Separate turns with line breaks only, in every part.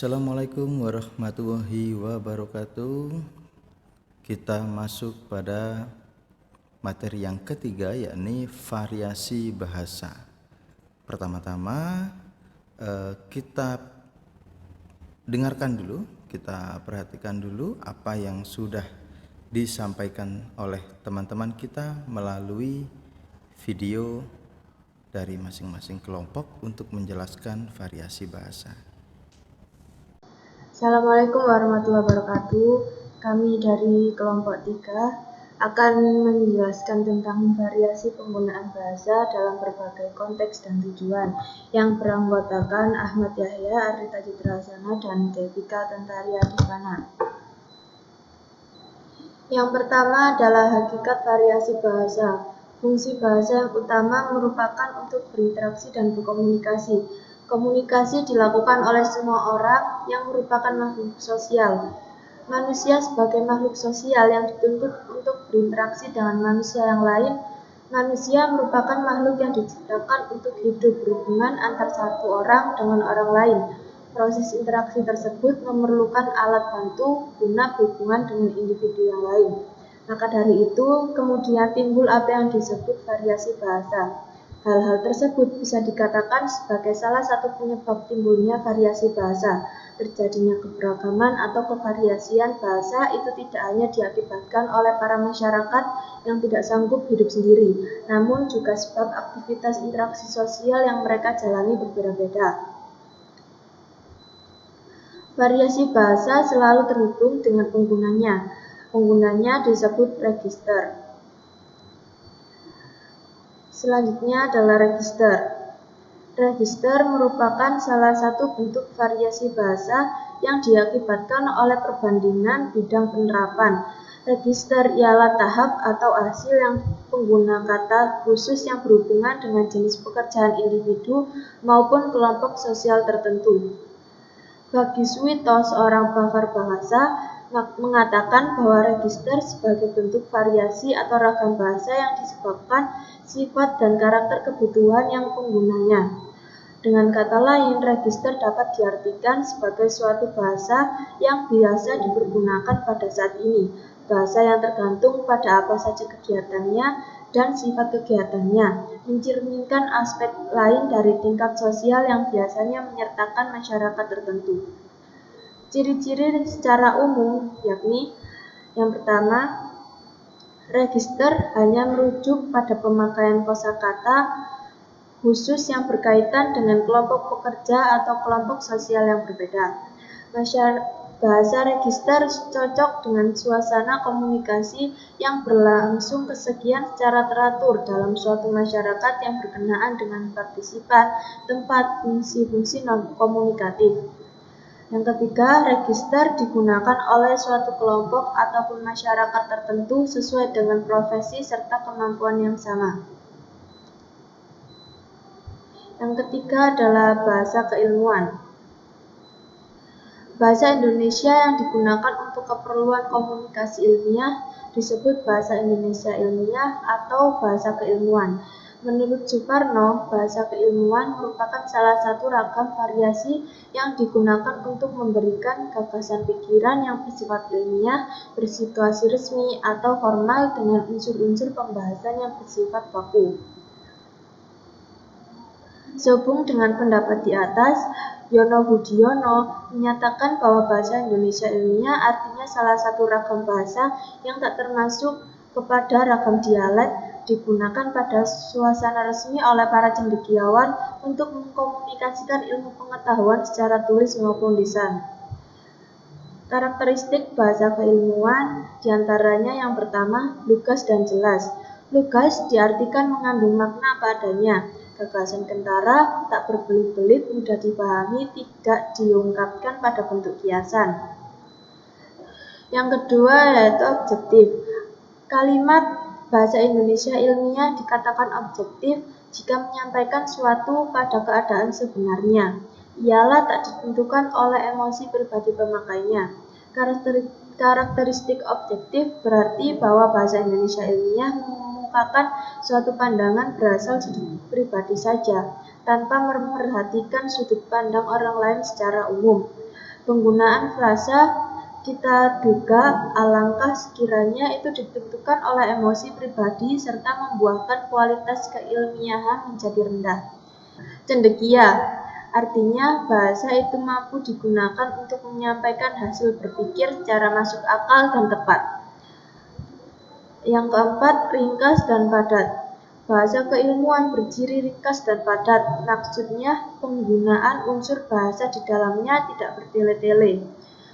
Assalamualaikum warahmatullahi wabarakatuh. Kita masuk pada materi yang ketiga, yakni variasi bahasa. Pertama-tama kita dengarkan dulu, kita perhatikan dulu apa yang sudah disampaikan oleh teman-teman kita melalui video dari masing-masing kelompok untuk menjelaskan variasi bahasa.
Assalamualaikum warahmatullahi wabarakatuh. Kami dari kelompok 3 akan menjelaskan tentang variasi penggunaan bahasa dalam berbagai konteks dan tujuan yang beranggotakan Ahmad Yahya, Arita Citrasana, dan Devika Tentaria Divana. Yang pertama adalah hakikat variasi bahasa. Fungsi bahasa yang utama merupakan untuk berinteraksi dan berkomunikasi. Komunikasi dilakukan oleh semua orang yang merupakan makhluk sosial. Manusia sebagai makhluk sosial yang dituntut untuk berinteraksi dengan manusia yang lain. Manusia merupakan makhluk yang diciptakan untuk hidup berhubungan antar satu orang dengan orang lain. Proses interaksi tersebut memerlukan alat bantu guna berhubungan dengan individu yang lain. Maka dari itu, kemudian timbul apa yang disebut variasi bahasa. Hal-hal tersebut bisa dikatakan sebagai salah satu penyebab timbulnya variasi bahasa. Terjadinya keberagaman atau kevariasian bahasa itu tidak hanya diakibatkan oleh para masyarakat yang tidak sanggup hidup sendiri, namun juga sebab aktivitas interaksi sosial yang mereka jalani berbeda-beda. Variasi bahasa selalu terhubung dengan penggunanya. Penggunanya disebut register. Selanjutnya adalah register. Register merupakan salah satu bentuk variasi bahasa yang diakibatkan oleh perbandingan bidang penerapan. Register ialah tahap atau hasil yang pengguna kata khusus yang berhubungan dengan jenis pekerjaan individu maupun kelompok sosial tertentu. Bagi Suwito, seorang pakar bahasa, mengatakan bahwa register sebagai bentuk variasi atau ragam bahasa yang disebabkan sifat dan karakter kebutuhan yang penggunanya. Dengan kata lain, register dapat diartikan sebagai suatu bahasa yang biasa dipergunakan pada saat ini, bahasa yang tergantung pada apa saja kegiatannya dan sifat kegiatannya, mencerminkan aspek lain dari tingkat sosial yang biasanya menyertakan masyarakat tertentu. Ciri-ciri secara umum yakni yang pertama, register hanya merujuk pada pemakaian kosakata khusus yang berkaitan dengan kelompok pekerja atau kelompok sosial yang berbeda. Bahasa register cocok dengan suasana komunikasi yang berlangsung kesekian secara teratur dalam suatu masyarakat yang berkenaan dengan partisipan, tempat, fungsi-fungsi non-komunikatif. Yang ketiga, register digunakan oleh suatu kelompok ataupun masyarakat tertentu sesuai dengan profesi serta kemampuan yang sama. Yang ketiga adalah bahasa keilmuan. Bahasa Indonesia yang digunakan untuk keperluan komunikasi ilmiah disebut bahasa Indonesia ilmiah atau bahasa keilmuan. Menurut Soekarno, bahasa keilmuan merupakan salah satu ragam variasi yang digunakan untuk memberikan gagasan pikiran yang bersifat ilmiah, bersituasi resmi atau formal dengan unsur-unsur pembahasan yang bersifat baku. Sehubung dengan pendapat di atas, Yono Budiono menyatakan bahwa bahasa Indonesia ilmiah artinya salah satu ragam bahasa yang tak termasuk kepada ragam dialek digunakan pada suasana resmi oleh para cendekiawan untuk mengkomunikasikan ilmu pengetahuan secara tulis maupun lisan. Karakteristik bahasa keilmuan diantaranya yang pertama, lugas dan jelas. Lugas diartikan mengandung makna apa adanya. Gagasan kentara, tak berbelit-belit, mudah dipahami, tidak diungkapkan pada bentuk kiasan. Yang kedua yaitu objektif. Kalimat bahasa Indonesia ilmiah dikatakan objektif jika menyampaikan suatu pada keadaan sebenarnya. Ialah tak ditentukan oleh emosi pribadi pemakainya. Karakteristik objektif berarti bahwa bahasa Indonesia ilmiah mengemukakan suatu pandangan berasal sudut pribadi saja, tanpa memperhatikan sudut pandang orang lain secara umum. Penggunaan frasa kita duga alangkah sekiranya itu ditentukan oleh emosi pribadi serta membuahkan kualitas keilmiahan menjadi rendah. Cendekia, artinya bahasa itu mampu digunakan untuk menyampaikan hasil berpikir secara masuk akal dan tepat. Yang keempat, ringkas dan padat. Bahasa keilmuan berciri ringkas dan padat, maksudnya penggunaan unsur bahasa di dalamnya tidak bertele-tele.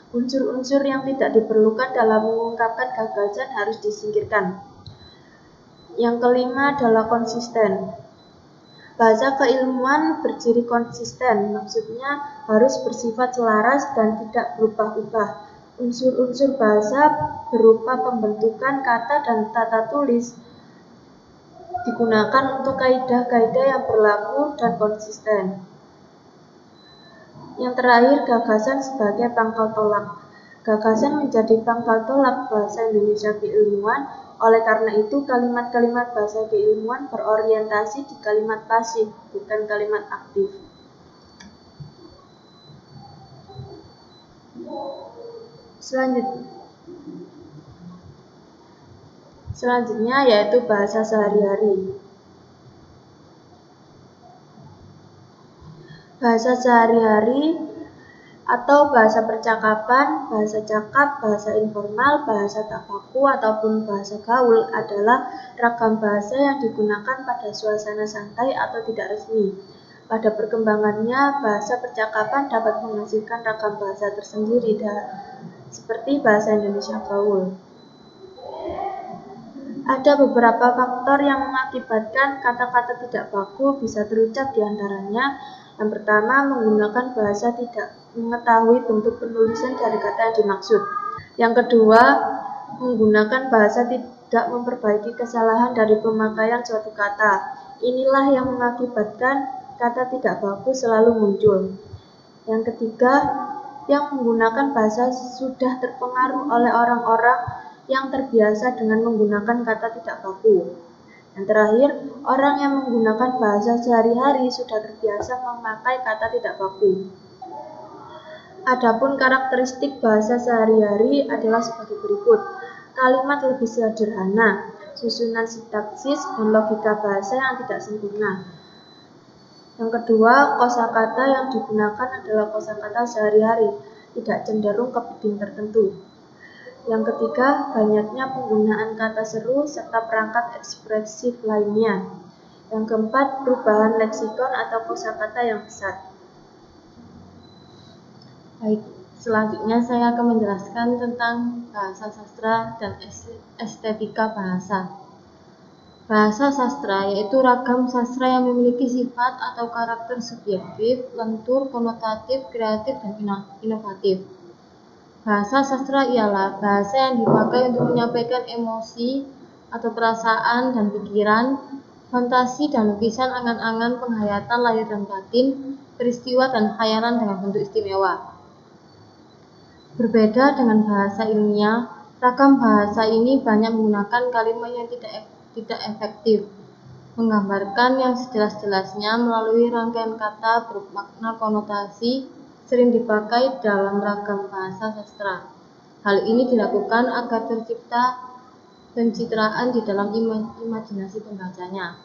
Unsur-unsur yang tidak diperlukan dalam mengungkapkan gagasan harus disingkirkan. Yang kelima adalah konsisten. Bahasa keilmuan berciri konsisten, maksudnya harus bersifat selaras dan tidak berubah-ubah. Unsur-unsur bahasa berupa pembentukan kata dan tata tulis digunakan untuk kaidah-kaidah yang berlaku dan konsisten. Yang terakhir, gagasan sebagai pangkal tolak. Gagasan menjadi pangkal tolak bahasa Indonesia keilmuan, oleh karena itu kalimat-kalimat bahasa keilmuan berorientasi di kalimat pasif, bukan kalimat aktif. Selanjutnya yaitu bahasa sehari-hari. Bahasa sehari-hari atau bahasa percakapan, bahasa cakap, bahasa informal, bahasa tak baku ataupun bahasa gaul adalah ragam bahasa yang digunakan pada suasana santai atau tidak resmi. Pada perkembangannya, bahasa percakapan dapat menghasilkan ragam bahasa tersendiri seperti bahasa Indonesia gaul. Ada beberapa faktor yang mengakibatkan kata-kata tidak baku bisa terucap diantaranya. Yang pertama, menggunakan bahasa tidak mengetahui bentuk penulisan dari kata yang dimaksud. Yang kedua, menggunakan bahasa tidak memperbaiki kesalahan dari pemakaian suatu kata. Inilah yang mengakibatkan kata tidak baku selalu muncul. Yang ketiga, yang menggunakan bahasa sudah terpengaruh oleh orang-orang yang terbiasa dengan menggunakan kata tidak baku. Yang terakhir, orang yang menggunakan bahasa sehari-hari sudah terbiasa memakai kata tidak baku. Adapun karakteristik bahasa sehari-hari adalah sebagai berikut. Kalimat lebih sederhana, susunan sintaksis dan logika bahasa yang tidak sempurna. Yang kedua, kosakata yang digunakan adalah kosakata sehari-hari, tidak cenderung ke beding tertentu. Yang ketiga, banyaknya penggunaan kata seru serta perangkat ekspresif lainnya. Yang keempat, perubahan leksikon atau kosakata yang pesat. Baik, selanjutnya saya akan menjelaskan tentang bahasa sastra dan estetika bahasa. Bahasa sastra yaitu ragam sastra yang memiliki sifat atau karakter subjektif, lentur, konotatif, kreatif, dan inovatif. Bahasa sastra ialah bahasa yang dipakai untuk menyampaikan emosi atau perasaan dan pikiran, fantasi dan lukisan, angan-angan, penghayatan lahir dan batin, peristiwa dan khayalan dengan bentuk istimewa. Berbeda dengan bahasa ilmiah, ragam bahasa ini banyak menggunakan kalimat yang tidak efektif, menggambarkan yang sejelas-jelasnya melalui rangkaian kata bermakna konotasi, sering dipakai dalam ragam bahasa sastra. Hal ini dilakukan agar tercipta pencitraan di dalam imajinasi pembacanya.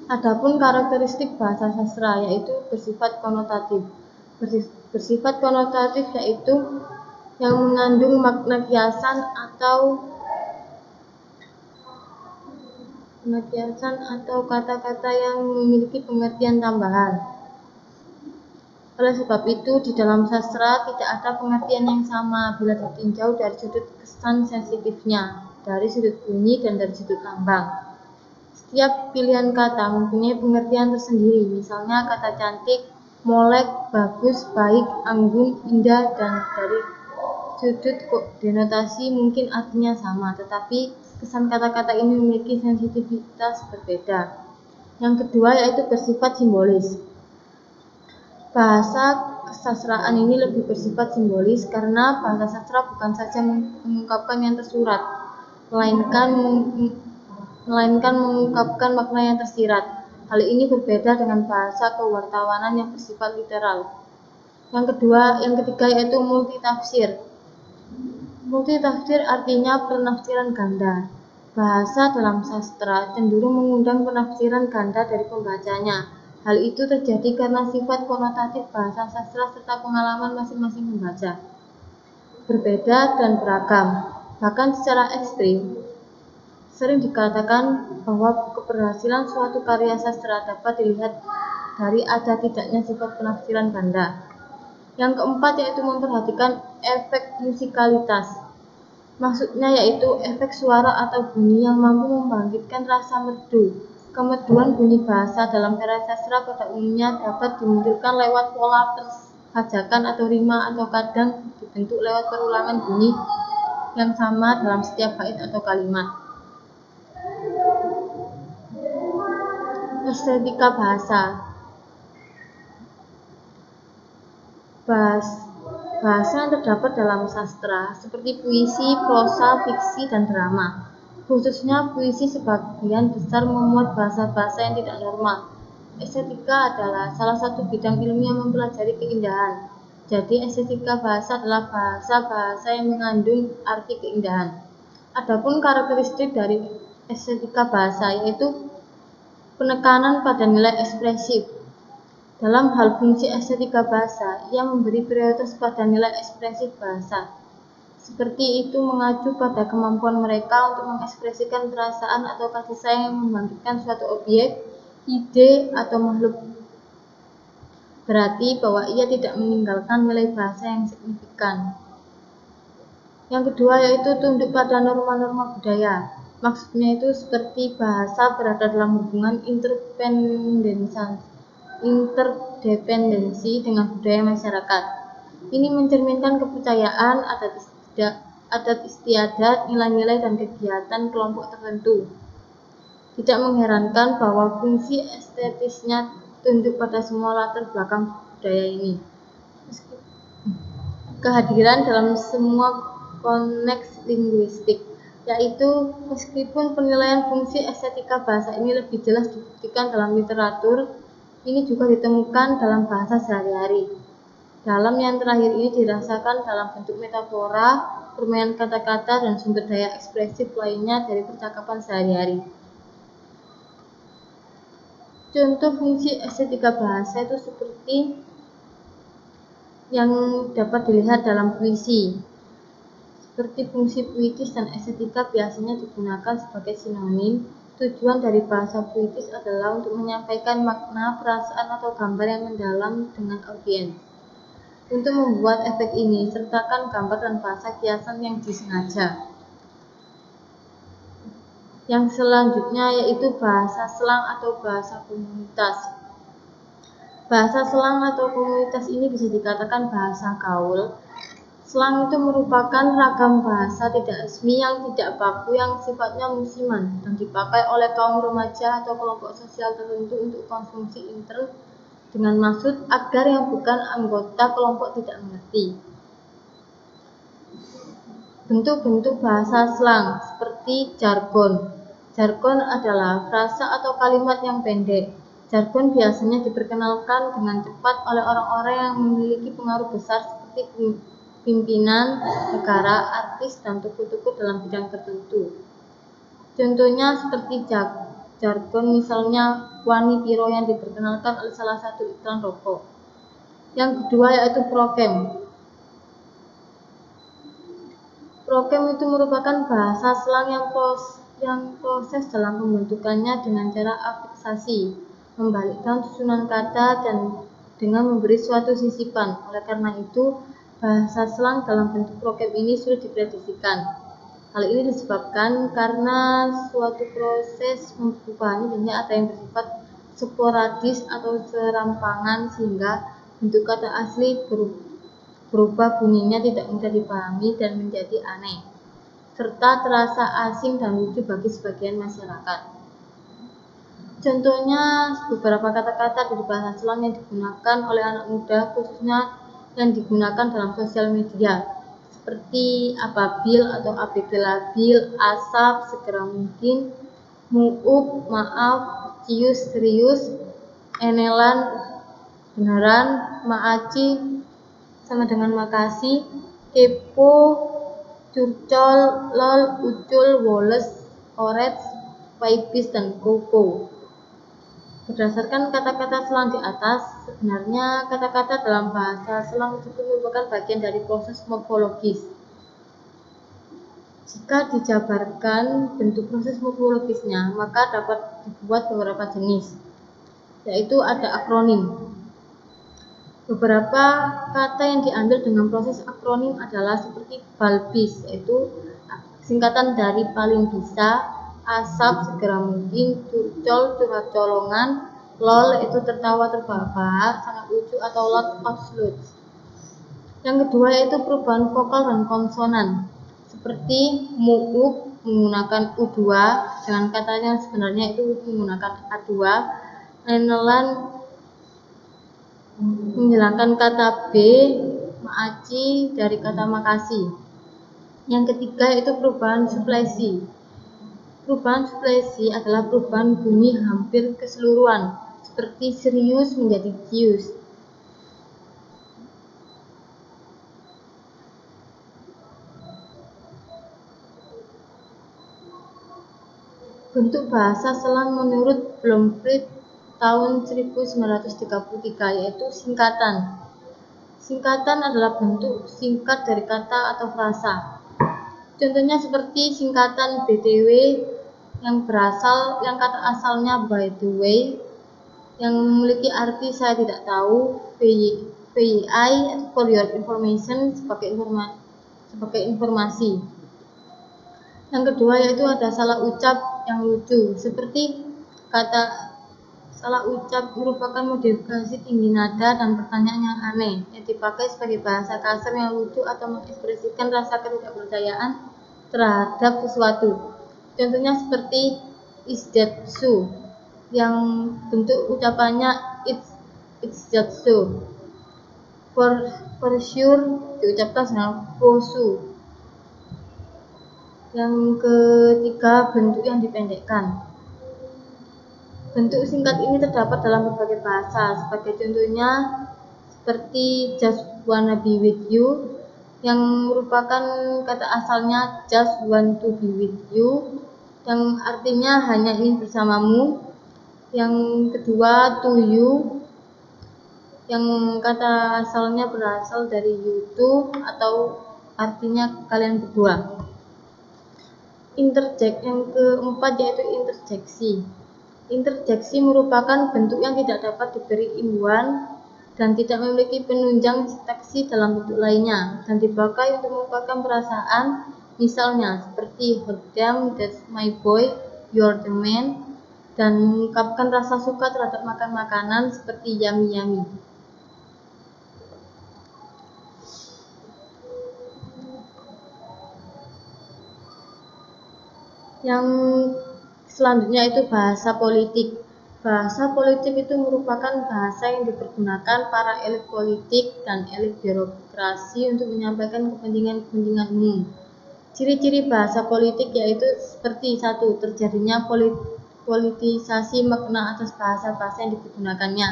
Adapun karakteristik bahasa sastra yaitu bersifat konotatif. Bersifat konotatif yaitu yang mengandung makna kiasan atau kata-kata yang memiliki pengertian tambahan. Oleh sebab itu, di dalam sastra tidak ada pengertian yang sama bila ditinjau dari sudut kesan sensitifnya, dari sudut bunyi, dan dari sudut lambang. Setiap pilihan kata mempunyai pengertian tersendiri, misalnya kata cantik, molek, bagus, baik, anggun, indah, dan dari sudut denotasi mungkin artinya sama, tetapi kesan kata-kata ini memiliki sensitivitas berbeda. Yang kedua yaitu bersifat simbolis. Bahasa kesastraan ini lebih bersifat simbolis karena bahasa sastra bukan saja mengungkapkan yang tersurat, melainkan mengungkapkan makna yang tersirat. Hal ini berbeda dengan bahasa kewartawanan yang bersifat literal. Yang ketiga yaitu multitafsir. Multitafsir artinya penafsiran ganda. Bahasa dalam sastra cenderung mengundang penafsiran ganda dari pembacanya. Hal itu terjadi karena sifat konotatif bahasa sastra serta pengalaman masing-masing pembaca berbeda dan beragam. Bahkan secara ekstrim, sering dikatakan bahwa keberhasilan suatu karya sastra dapat dilihat dari ada tidaknya sifat penafsiran ganda. Yang keempat yaitu memperhatikan efek musikalitas. Maksudnya yaitu efek suara atau bunyi yang mampu membangkitkan rasa merdu. Kemerduan bunyi bahasa dalam karya sastra pada umumnya dapat dimunculkan lewat pola perhajakan atau rima atau kadang dibentuk lewat perulangan bunyi yang sama dalam setiap bait atau kalimat. Estetika bahasa. Bahasa yang terdapat dalam sastra seperti puisi, prosa, fiksi, dan drama. Khususnya puisi sebagian besar memuat bahasa-bahasa yang tidak normal. Estetika adalah salah satu bidang ilmu yang mempelajari keindahan. Jadi estetika bahasa adalah bahasa-bahasa yang mengandung arti keindahan. Adapun karakteristik dari estetika bahasa yaitu penekanan pada nilai ekspresif. Dalam hal fungsi estetika bahasa, ia memberi prioritas pada nilai ekspresif bahasa. Seperti itu mengacu pada kemampuan mereka untuk mengekspresikan perasaan atau kasih sayang yang membangkitkan suatu objek, ide, atau makhluk. Berarti bahwa ia tidak meninggalkan nilai bahasa yang signifikan. Yang kedua yaitu tunduk pada norma-norma budaya. Maksudnya itu seperti bahasa berada dalam hubungan interdependensi dengan budaya masyarakat. Ini mencerminkan kepercayaan, adat istiadat, nilai-nilai dan kegiatan kelompok tertentu. Tidak mengherankan bahwa fungsi estetisnya tunduk pada semua latar belakang budaya ini. Kehadiran dalam semua konteks linguistik, yaitu meskipun penilaian fungsi estetika bahasa ini lebih jelas dibuktikan dalam literatur, ini juga ditemukan dalam bahasa sehari-hari. Dalam yang terakhir ini dirasakan dalam bentuk metafora, permainan kata-kata, dan sumber daya ekspresif lainnya dari percakapan sehari-hari. Contoh fungsi estetika bahasa itu seperti yang dapat dilihat dalam puisi. Seperti fungsi puitis dan estetika biasanya digunakan sebagai sinonim. Tujuan dari bahasa puitis adalah untuk menyampaikan makna, perasaan, atau gambar yang mendalam dengan audiens. Untuk membuat efek ini, sertakan gambar dan bahasa kiasan yang disengaja. Yang selanjutnya yaitu bahasa selang atau bahasa komunitas. Bahasa selang atau komunitas ini bisa dikatakan bahasa gaul. Selang itu merupakan ragam bahasa tidak resmi yang tidak baku yang sifatnya musiman dan dipakai oleh kaum remaja atau kelompok sosial tertentu untuk konsumsi intern dengan maksud agar yang bukan anggota kelompok tidak mengerti. Bentuk-bentuk bahasa selang seperti jargon. Jargon adalah frasa atau kalimat yang pendek. Jargon biasanya diperkenalkan dengan cepat oleh orang-orang yang memiliki pengaruh besar seperti pimpinan negara, artis, dan tokoh-tokoh dalam bidang tertentu. Contohnya seperti jargon misalnya Wani Piro yang diperkenalkan oleh salah satu iklan rokok. Yang kedua yaitu prokem. Prokem itu merupakan bahasa selang yang proses dalam pembentukannya dengan cara afiksasi, membalikkan susunan kata, dan dengan memberi suatu sisipan. Oleh karena itu, bahasa selang dalam bentuk prokem ini sulit diprediksikan. Hal ini disebabkan karena suatu proses perubahan hanya ada yang bersifat sporadis atau serampangan sehingga bentuk kata asli berubah bunyinya tidak mudah dipahami dan menjadi aneh, serta terasa asing dan lucu bagi sebagian masyarakat. Contohnya beberapa kata-kata dari bahasa selang yang digunakan oleh anak muda khususnya yang digunakan dalam sosial media seperti ababil atau abegelabil, asap, segera mungkin, muub, maaf, cius, serius, enelan, beneran, maaci, sama dengan makasih, kepo, curcol, lol, ucul, woles, oret, waibis, dan koko. Berdasarkan kata-kata selang di atas, sebenarnya kata-kata dalam bahasa selang tersebut merupakan bagian dari proses morfologis. Jika dijabarkan bentuk proses morfologisnya, maka dapat dibuat beberapa jenis, yaitu ada akronim. Beberapa kata yang diambil dengan proses akronim adalah seperti balbis, yaitu singkatan dari paling bisa, asap segera mungkin, curcol curhat colongan, lol itu tertawa terbahak-bahak, sangat lucu atau lot of sluts. Yang kedua yaitu perubahan vokal dan konsonan, seperti muuk menggunakan U2 dengan katanya sebenarnya itu menggunakan A2, nenelan menghilangkan kata B, maaci dari kata makasih. Yang ketiga yaitu perubahan suplesi. Perubahan suplesi adalah perubahan bunyi hampir keseluruhan, seperti serius menjadi cius. Bentuk bahasa selang menurut Bloomfield tahun 1933 yaitu singkatan. Singkatan adalah bentuk singkat dari kata atau frasa. Contohnya seperti singkatan BTW yang kata asalnya by the way, yang memiliki arti saya tidak tahu, VYI for your information sebagai informasi. Yang kedua yaitu ada salah ucap yang lucu, seperti kata salah ucap merupakan modifikasi tinggi nada dan pertanyaan yang aneh yang dipakai sebagai bahasa kasar yang lucu atau mengekspresikan rasa ketidakpercayaan terhadap sesuatu. Contohnya seperti is that so, yang bentuk ucapannya it's that so. For sure diucapkan dengan fosu. Yang ketiga, bentuk yang dipendekkan. Bentuk singkat ini terdapat dalam berbagai bahasa, sebagai contohnya seperti just wanna be with you, yang merupakan kata asalnya just want to be with you, yang artinya hanya ingin bersamamu. Yang kedua, to you, yang kata asalnya berasal dari you two atau artinya kalian berdua. Interject yang keempat yaitu interjeksi. Interjeksi merupakan bentuk yang tidak dapat diberi imbuhan dan tidak memiliki penunjang sintaksi dalam bentuk lainnya dan dipakai untuk mengungkapkan perasaan, misalnya seperti hot damn that's my boy, you're the man, dan mengungkapkan rasa suka terhadap makan makanan seperti yummy yummy. Yang selanjutnya itu bahasa politik. Bahasa politik itu merupakan bahasa yang dipergunakan para elit politik dan elit birokrasi untuk menyampaikan kepentingan-kepentingan umum. Ciri-ciri bahasa politik yaitu seperti 1. Terjadinya politisasi makna atas bahasa-bahasa yang digunakannya.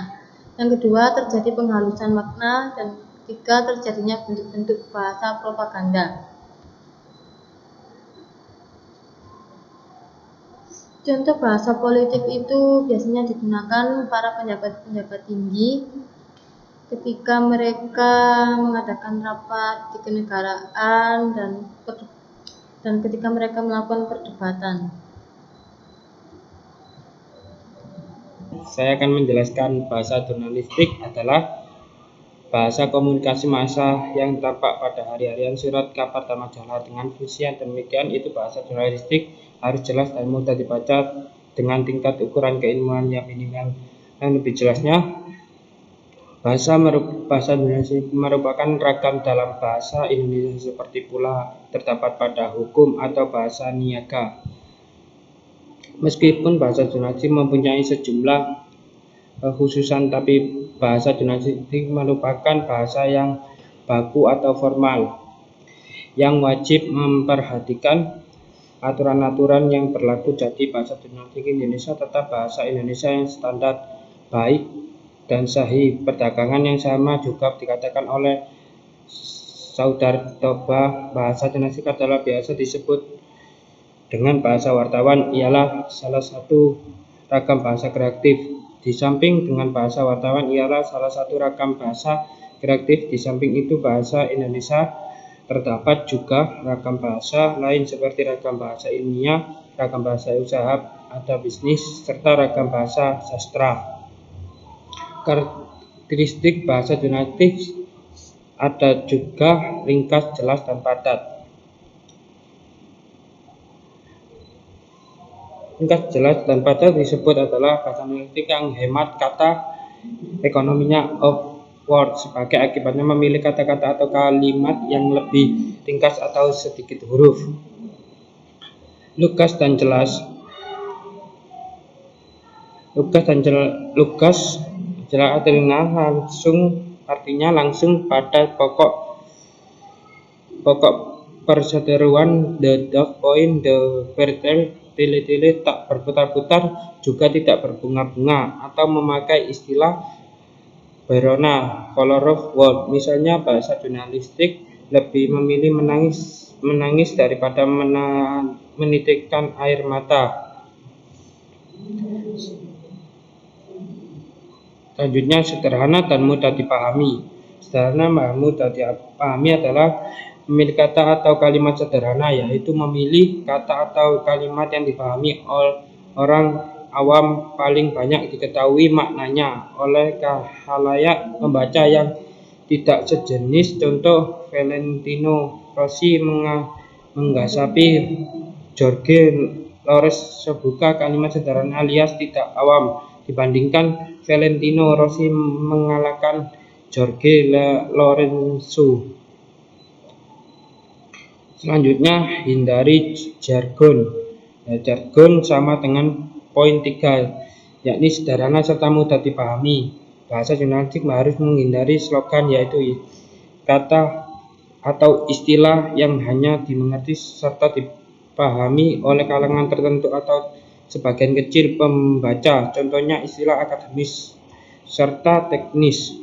Yang kedua, terjadi penghalusan makna, dan ketiga, terjadinya bentuk-bentuk bahasa propaganda. Contoh bahasa politik itu biasanya digunakan para pejabat-pejabat tinggi ketika mereka mengadakan rapat di kenegaraan dan ketika mereka melakukan perdebatan.
Saya akan menjelaskan bahasa jurnalistik adalah bahasa komunikasi massa yang tampak pada hari-harian surat, kabar, dan majalah. Dengan fungsi yang demikian, itu bahasa jurnalistik harus jelas dan mudah dibaca dengan tingkat ukuran keilmuan yang minimal. Yang lebih jelasnya, bahasa jurnalistik merupakan ragam dalam bahasa Indonesia, seperti pula terdapat pada hukum atau bahasa niaga. Meskipun bahasa jurnalistik mempunyai sejumlah khususan, tapi bahasa jurnalistik merupakan bahasa yang baku atau formal yang wajib memperhatikan aturan-aturan yang berlaku. Jadi bahasa jurnalistik Indonesia tetap bahasa Indonesia yang standar, baik dan sahih. Perdagangan yang sama juga dikatakan oleh Saudara Toba, bahasa jurnalistik adalah biasa disebut dengan bahasa wartawan, ialah salah satu ragam bahasa kreatif. Di samping dengan bahasa wartawan ialah salah satu ragam bahasa kreatif, di samping itu bahasa Indonesia terdapat juga ragam bahasa lain seperti ragam bahasa ilmiah, ragam bahasa usaha atau bisnis, serta ragam bahasa sastra. Karakteristik bahasa jurnalistik ada juga ringkas, jelas, dan padat. Ringkas, jelas, dan padat disebut adalah bahasa jurnalistik yang hemat kata, ekonominya off-word, sebagai akibatnya memilih kata-kata atau kalimat yang lebih ringkas atau sedikit huruf. Lugas dan jelas. Lugas jelas artinya langsung pada pokok perseteruan, the point, the vertel, tele-tele, tak berputar-putar, juga tidak berbunga-bunga, atau memakai istilah berona, color of word. Misalnya bahasa jurnalistik lebih memilih menangis daripada menitikkan air mata. Selanjutnya, sederhana dan mudah dipahami. Sederhana dan mudah dipahami adalah memilih kata atau kalimat sederhana, yaitu memilih kata atau kalimat yang dipahami oleh orang awam, paling banyak diketahui maknanya oleh khalayak pembaca yang tidak sejenis. Contoh, Valentino Rossi menggasapi Jorge Lores sebuah kalimat sederhana alias tidak awam, dibandingkan Valentino Rossi mengalahkan Jorge Lorenzo. Selanjutnya, hindari jargon. Jargon sama dengan poin 3, yakni sederhana serta mudah dipahami. Bahasa jurnalistik harus menghindari slogan, yaitu kata atau istilah yang hanya dimengerti serta dipahami oleh kalangan tertentu atau sebagian kecil pembaca. Contohnya istilah akademis serta teknis.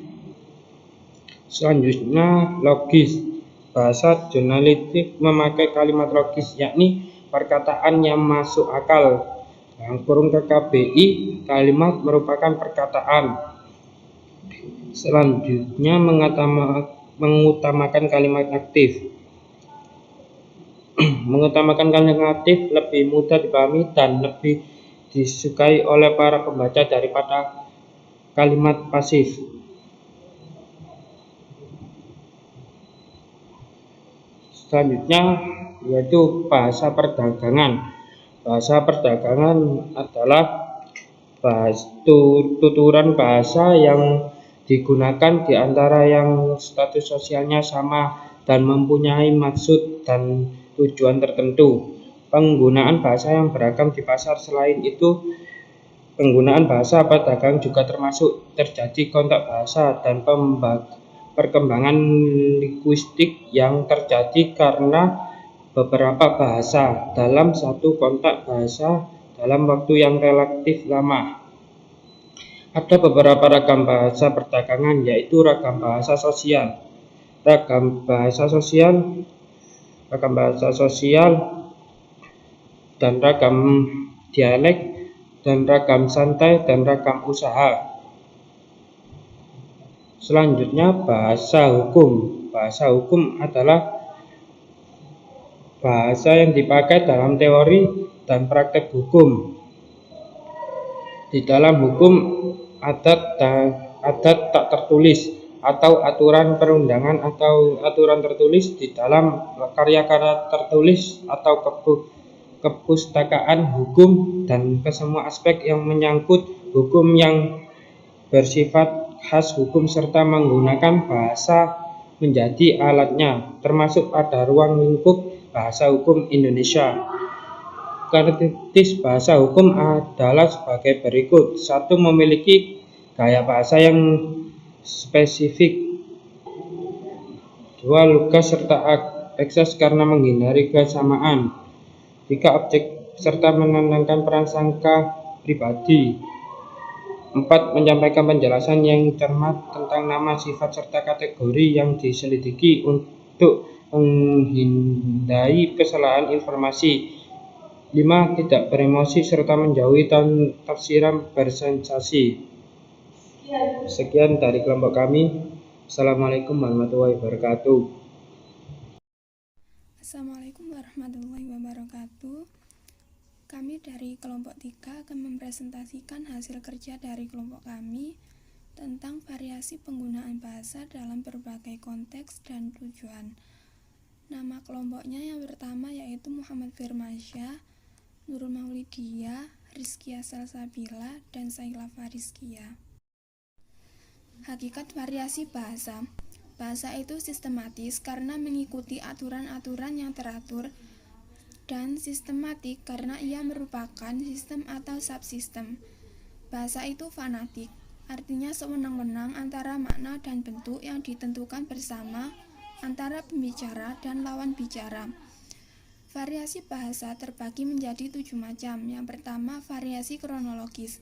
Selanjutnya, logis. Bahasa jurnalistik memakai kalimat logis, yakni perkataan yang masuk akal. Dalam kurung KKBI, kalimat merupakan perkataan. Selanjutnya, mengutamakan kalimat aktif. Mengutamakan kalimat aktif lebih mudah dipahami dan lebih disukai oleh para pembaca daripada kalimat pasif. Selanjutnya, yaitu bahasa perdagangan. Bahasa perdagangan adalah tuturan bahasa yang digunakan di antara yang status sosialnya sama dan mempunyai maksud dan tujuan tertentu. Penggunaan bahasa yang beragam di pasar. Selain itu, penggunaan bahasa pedagang juga termasuk terjadi kontak bahasa dan perkembangan linguistik yang terjadi karena beberapa bahasa dalam satu kontak bahasa dalam waktu yang relatif lama. Ada beberapa ragam bahasa perdagangan, yaitu ragam bahasa sosial, ragam bahasa sosial, dan ragam dialek, dan ragam santai, dan ragam usaha. Selanjutnya, bahasa hukum. Bahasa hukum adalah bahasa yang dipakai dalam teori dan praktek hukum. Di dalam hukum, adat tak tertulis atau aturan perundangan atau aturan tertulis di dalam karya-karya tertulis atau kepustakaan hukum, dan kesemua aspek yang menyangkut hukum yang bersifat khas hukum serta menggunakan bahasa menjadi alatnya, termasuk pada ruang lingkup bahasa hukum Indonesia. Karakteristik bahasa hukum adalah sebagai berikut. 1. Memiliki gaya bahasa yang spesifik. 2. Lugas serta ekses karena menghindari kesamaan. 3. Objek serta menanamkan prasangka pribadi. 4. Menyampaikan penjelasan yang cermat tentang nama, sifat, serta kategori yang diselidiki untuk menghindari kesalahan informasi. 5. Tidak beremosi serta menjauhi tafsiran bersensasi. Sekian dari kelompok kami. Assalamualaikum warahmatullahi wabarakatuh.
Assalamualaikum warahmatullahi wabarakatuh. Kami dari kelompok 3 akan mempresentasikan hasil kerja dari kelompok kami tentang variasi penggunaan bahasa dalam berbagai konteks dan tujuan. Nama kelompoknya yang pertama yaitu Muhammad Firmansyah, Nurul Maulidiyah, Rizkia Salsabila, dan Saila Farizkia. Hakikat variasi bahasa. Bahasa itu sistematis karena mengikuti aturan-aturan yang teratur, dan sistematik karena ia merupakan sistem atau subsistem. Bahasa itu fanatik, artinya sewenang-wenang antara makna dan bentuk yang ditentukan bersama antara pembicara dan lawan bicara. Variasi bahasa terbagi menjadi 7 macam. Yang pertama, variasi kronologis.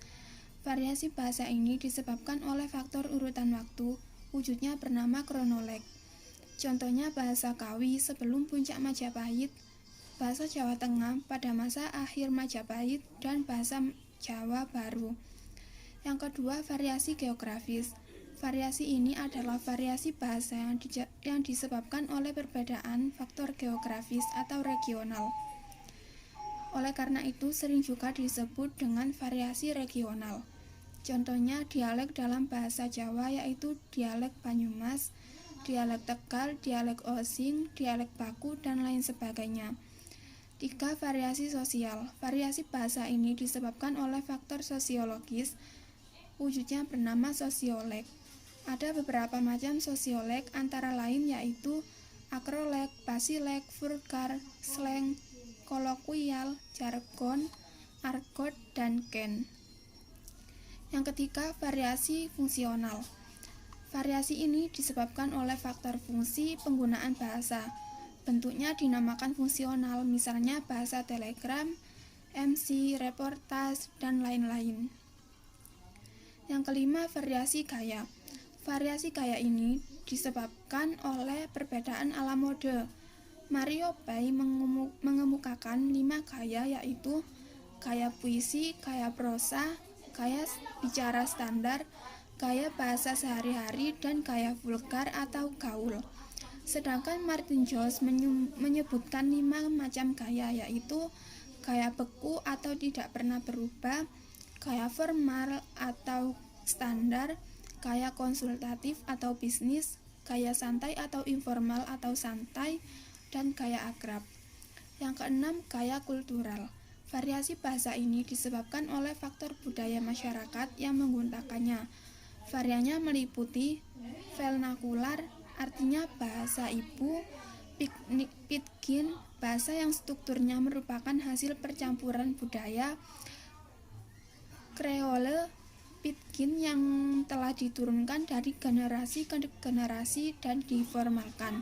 Variasi bahasa ini disebabkan oleh faktor urutan waktu, wujudnya bernama kronoleg. Contohnya bahasa Kawi sebelum puncak Majapahit, bahasa Jawa Tengah pada masa akhir Majapahit, dan bahasa Jawa Baru. Yang kedua, variasi geografis. Variasi ini adalah variasi bahasa yang disebabkan oleh perbedaan faktor geografis atau regional. Oleh karena itu, sering juga disebut dengan variasi regional. Contohnya dialek dalam bahasa Jawa yaitu dialek Banyumas, dialek Tegal, dialek Osing, dialek Paku, dan lain sebagainya. 3. Variasi sosial. Variasi bahasa ini disebabkan oleh faktor sosiologis, wujudnya bernama sosioleg. Ada beberapa macam sosioleg antara lain yaitu akroleg, basileg, vulgar, slang, koloquial, jargon, argot, dan ken. Yang ketiga, variasi fungsional. Variasi ini disebabkan oleh faktor fungsi penggunaan bahasa. Bentuknya dinamakan fungsional, misalnya bahasa telegram, MC, reportas, dan lain-lain. Yang kelima, variasi gaya. Variasi gaya ini disebabkan oleh perbedaan ala mode. Mario Bay mengemukakan 5 gaya, yaitu gaya puisi, gaya prosa, gaya bicara standar, gaya bahasa sehari-hari, dan gaya vulgar atau gaul. Sedangkan Martin Jones menyebutkan 5 macam gaya, yaitu gaya beku atau tidak pernah berubah, gaya formal atau standar, gaya konsultatif atau bisnis, gaya santai atau informal atau santai, dan gaya akrab. Yang keenam, gaya kultural. Variasi bahasa ini disebabkan oleh faktor budaya masyarakat yang menggunakannya. Variannya meliputi vernakular, artinya bahasa ibu, pidgin, bahasa yang strukturnya merupakan hasil percampuran budaya, Kreole, pidgin yang telah diturunkan dari generasi ke generasi dan diformalkan.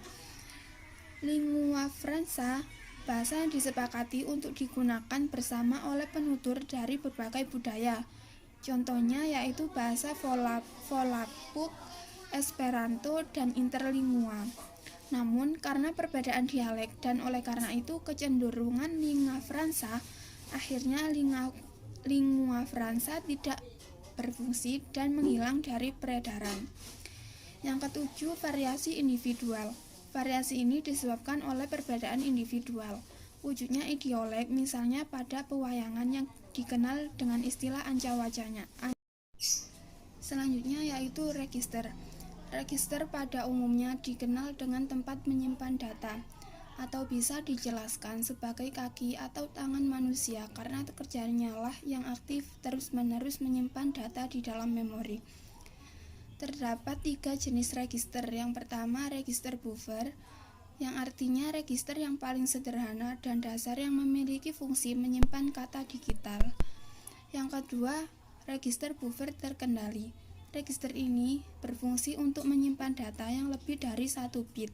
Lingua franca, bahasa yang disepakati untuk digunakan bersama oleh penutur dari berbagai budaya. Contohnya yaitu bahasa Volapük, Esperanto, dan Interlingua. Namun, karena perbedaan dialek dan oleh karena itu kecenderungan lingua franca, akhirnya lingua franca tidak berfungsi dan menghilang dari peredaran. Yang ketujuh, variasi individual. Variasi ini disebabkan oleh perbedaan individual. Wujudnya idioleg, misalnya pada pewayangan yang dikenal dengan istilah anca-wacanya. Selanjutnya yaitu register. Register pada umumnya dikenal dengan tempat menyimpan data, atau bisa dijelaskan sebagai kaki atau tangan manusia karena kerjanya lah yang aktif terus-menerus menyimpan data di dalam memori. Terdapat 3 jenis register. Yang pertama, register buffer, yang artinya register yang paling sederhana dan dasar yang memiliki fungsi menyimpan kata digital. Yang kedua, register buffer terkendali. Register ini berfungsi untuk menyimpan data yang lebih dari 1 bit.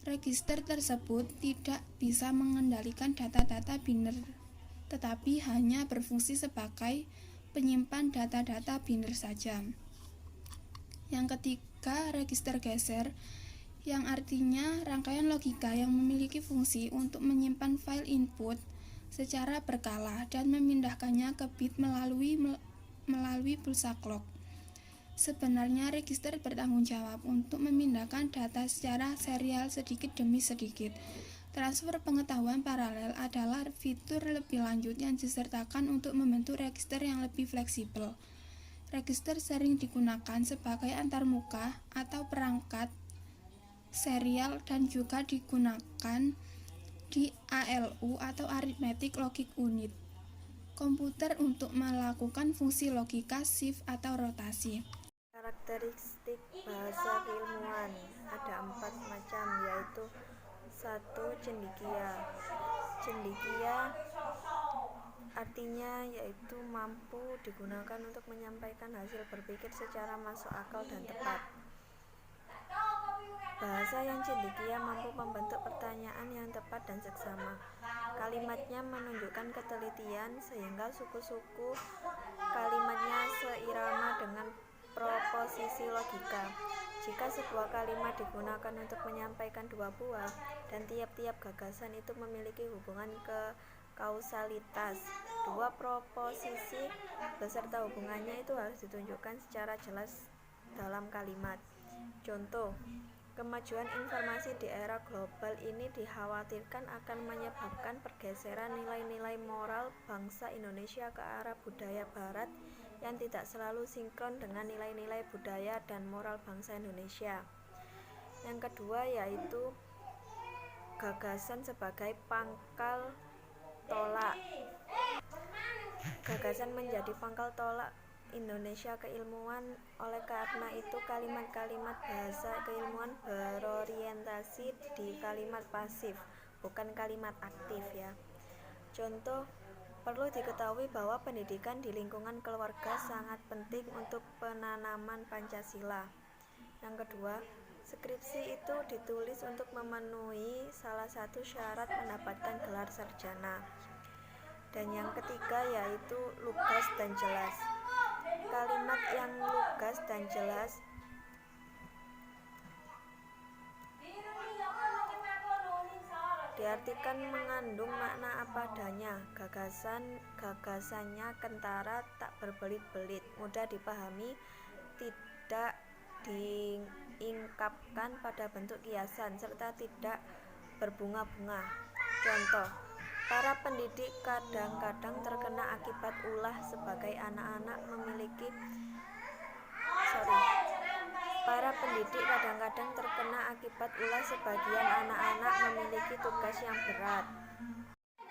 Register tersebut tidak bisa mengendalikan data-data biner, tetapi hanya berfungsi sebagai penyimpan data-data biner saja. Yang ketiga, register geser, yang artinya rangkaian logika yang memiliki fungsi untuk menyimpan file input secara berkala dan memindahkannya ke bit melalui pulsa clock. Sebenarnya register bertanggung jawab untuk memindahkan data secara serial sedikit demi sedikit. Transfer pengetahuan paralel adalah fitur lebih lanjut yang disertakan untuk membentuk register yang lebih fleksibel. Register sering digunakan sebagai antarmuka atau perangkat serial dan juga digunakan di ALU atau Arithmetic Logic Unit komputer untuk melakukan fungsi logika shift atau rotasi.
Karakteristik bahasa keilmuan ada 4 macam, yaitu 1. Cendekia. Cendekia artinya yaitu mampu digunakan untuk menyampaikan hasil berpikir secara masuk akal dan tepat. Bahasa yang cendekia mampu membentuk pertanyaan yang tepat dan seksama. Kalimatnya menunjukkan ketelitian sehingga suku-suku kalimatnya seirama dengan proposisi logika. Jika sebuah kalimat digunakan untuk menyampaikan dua buah dan tiap-tiap gagasan itu memiliki hubungan kausalitas, dua proposisi beserta hubungannya itu harus ditunjukkan secara jelas dalam kalimat. Contoh, kemajuan informasi di era global ini dikhawatirkan akan menyebabkan pergeseran nilai-nilai moral bangsa Indonesia ke arah budaya barat yang tidak selalu sinkron dengan nilai-nilai budaya dan moral bangsa Indonesia. Yang kedua yaitu gagasan sebagai pangkal tolak. Gagasan menjadi pangkal tolak Indonesia keilmuan. Oleh karena itu kalimat-kalimat bahasa keilmuan berorientasi di kalimat pasif, bukan kalimat aktif ya. Contoh, perlu diketahui bahwa pendidikan di lingkungan keluarga sangat penting untuk penanaman Pancasila. Yang kedua, skripsi itu ditulis untuk memenuhi salah satu syarat mendapatkan gelar sarjana. Dan yang ketiga yaitu lugas dan jelas. Kalimat yang lugas dan jelas diartikan mengandung makna apa adanya. Gagasannya kentara, tak berbelit-belit, mudah dipahami, tidak diingkapkan pada bentuk kiasan, serta tidak berbunga-bunga. Contoh, para pendidik kadang-kadang terkena akibat ulah sebagai anak-anak sebagian anak-anak memiliki tugas yang berat.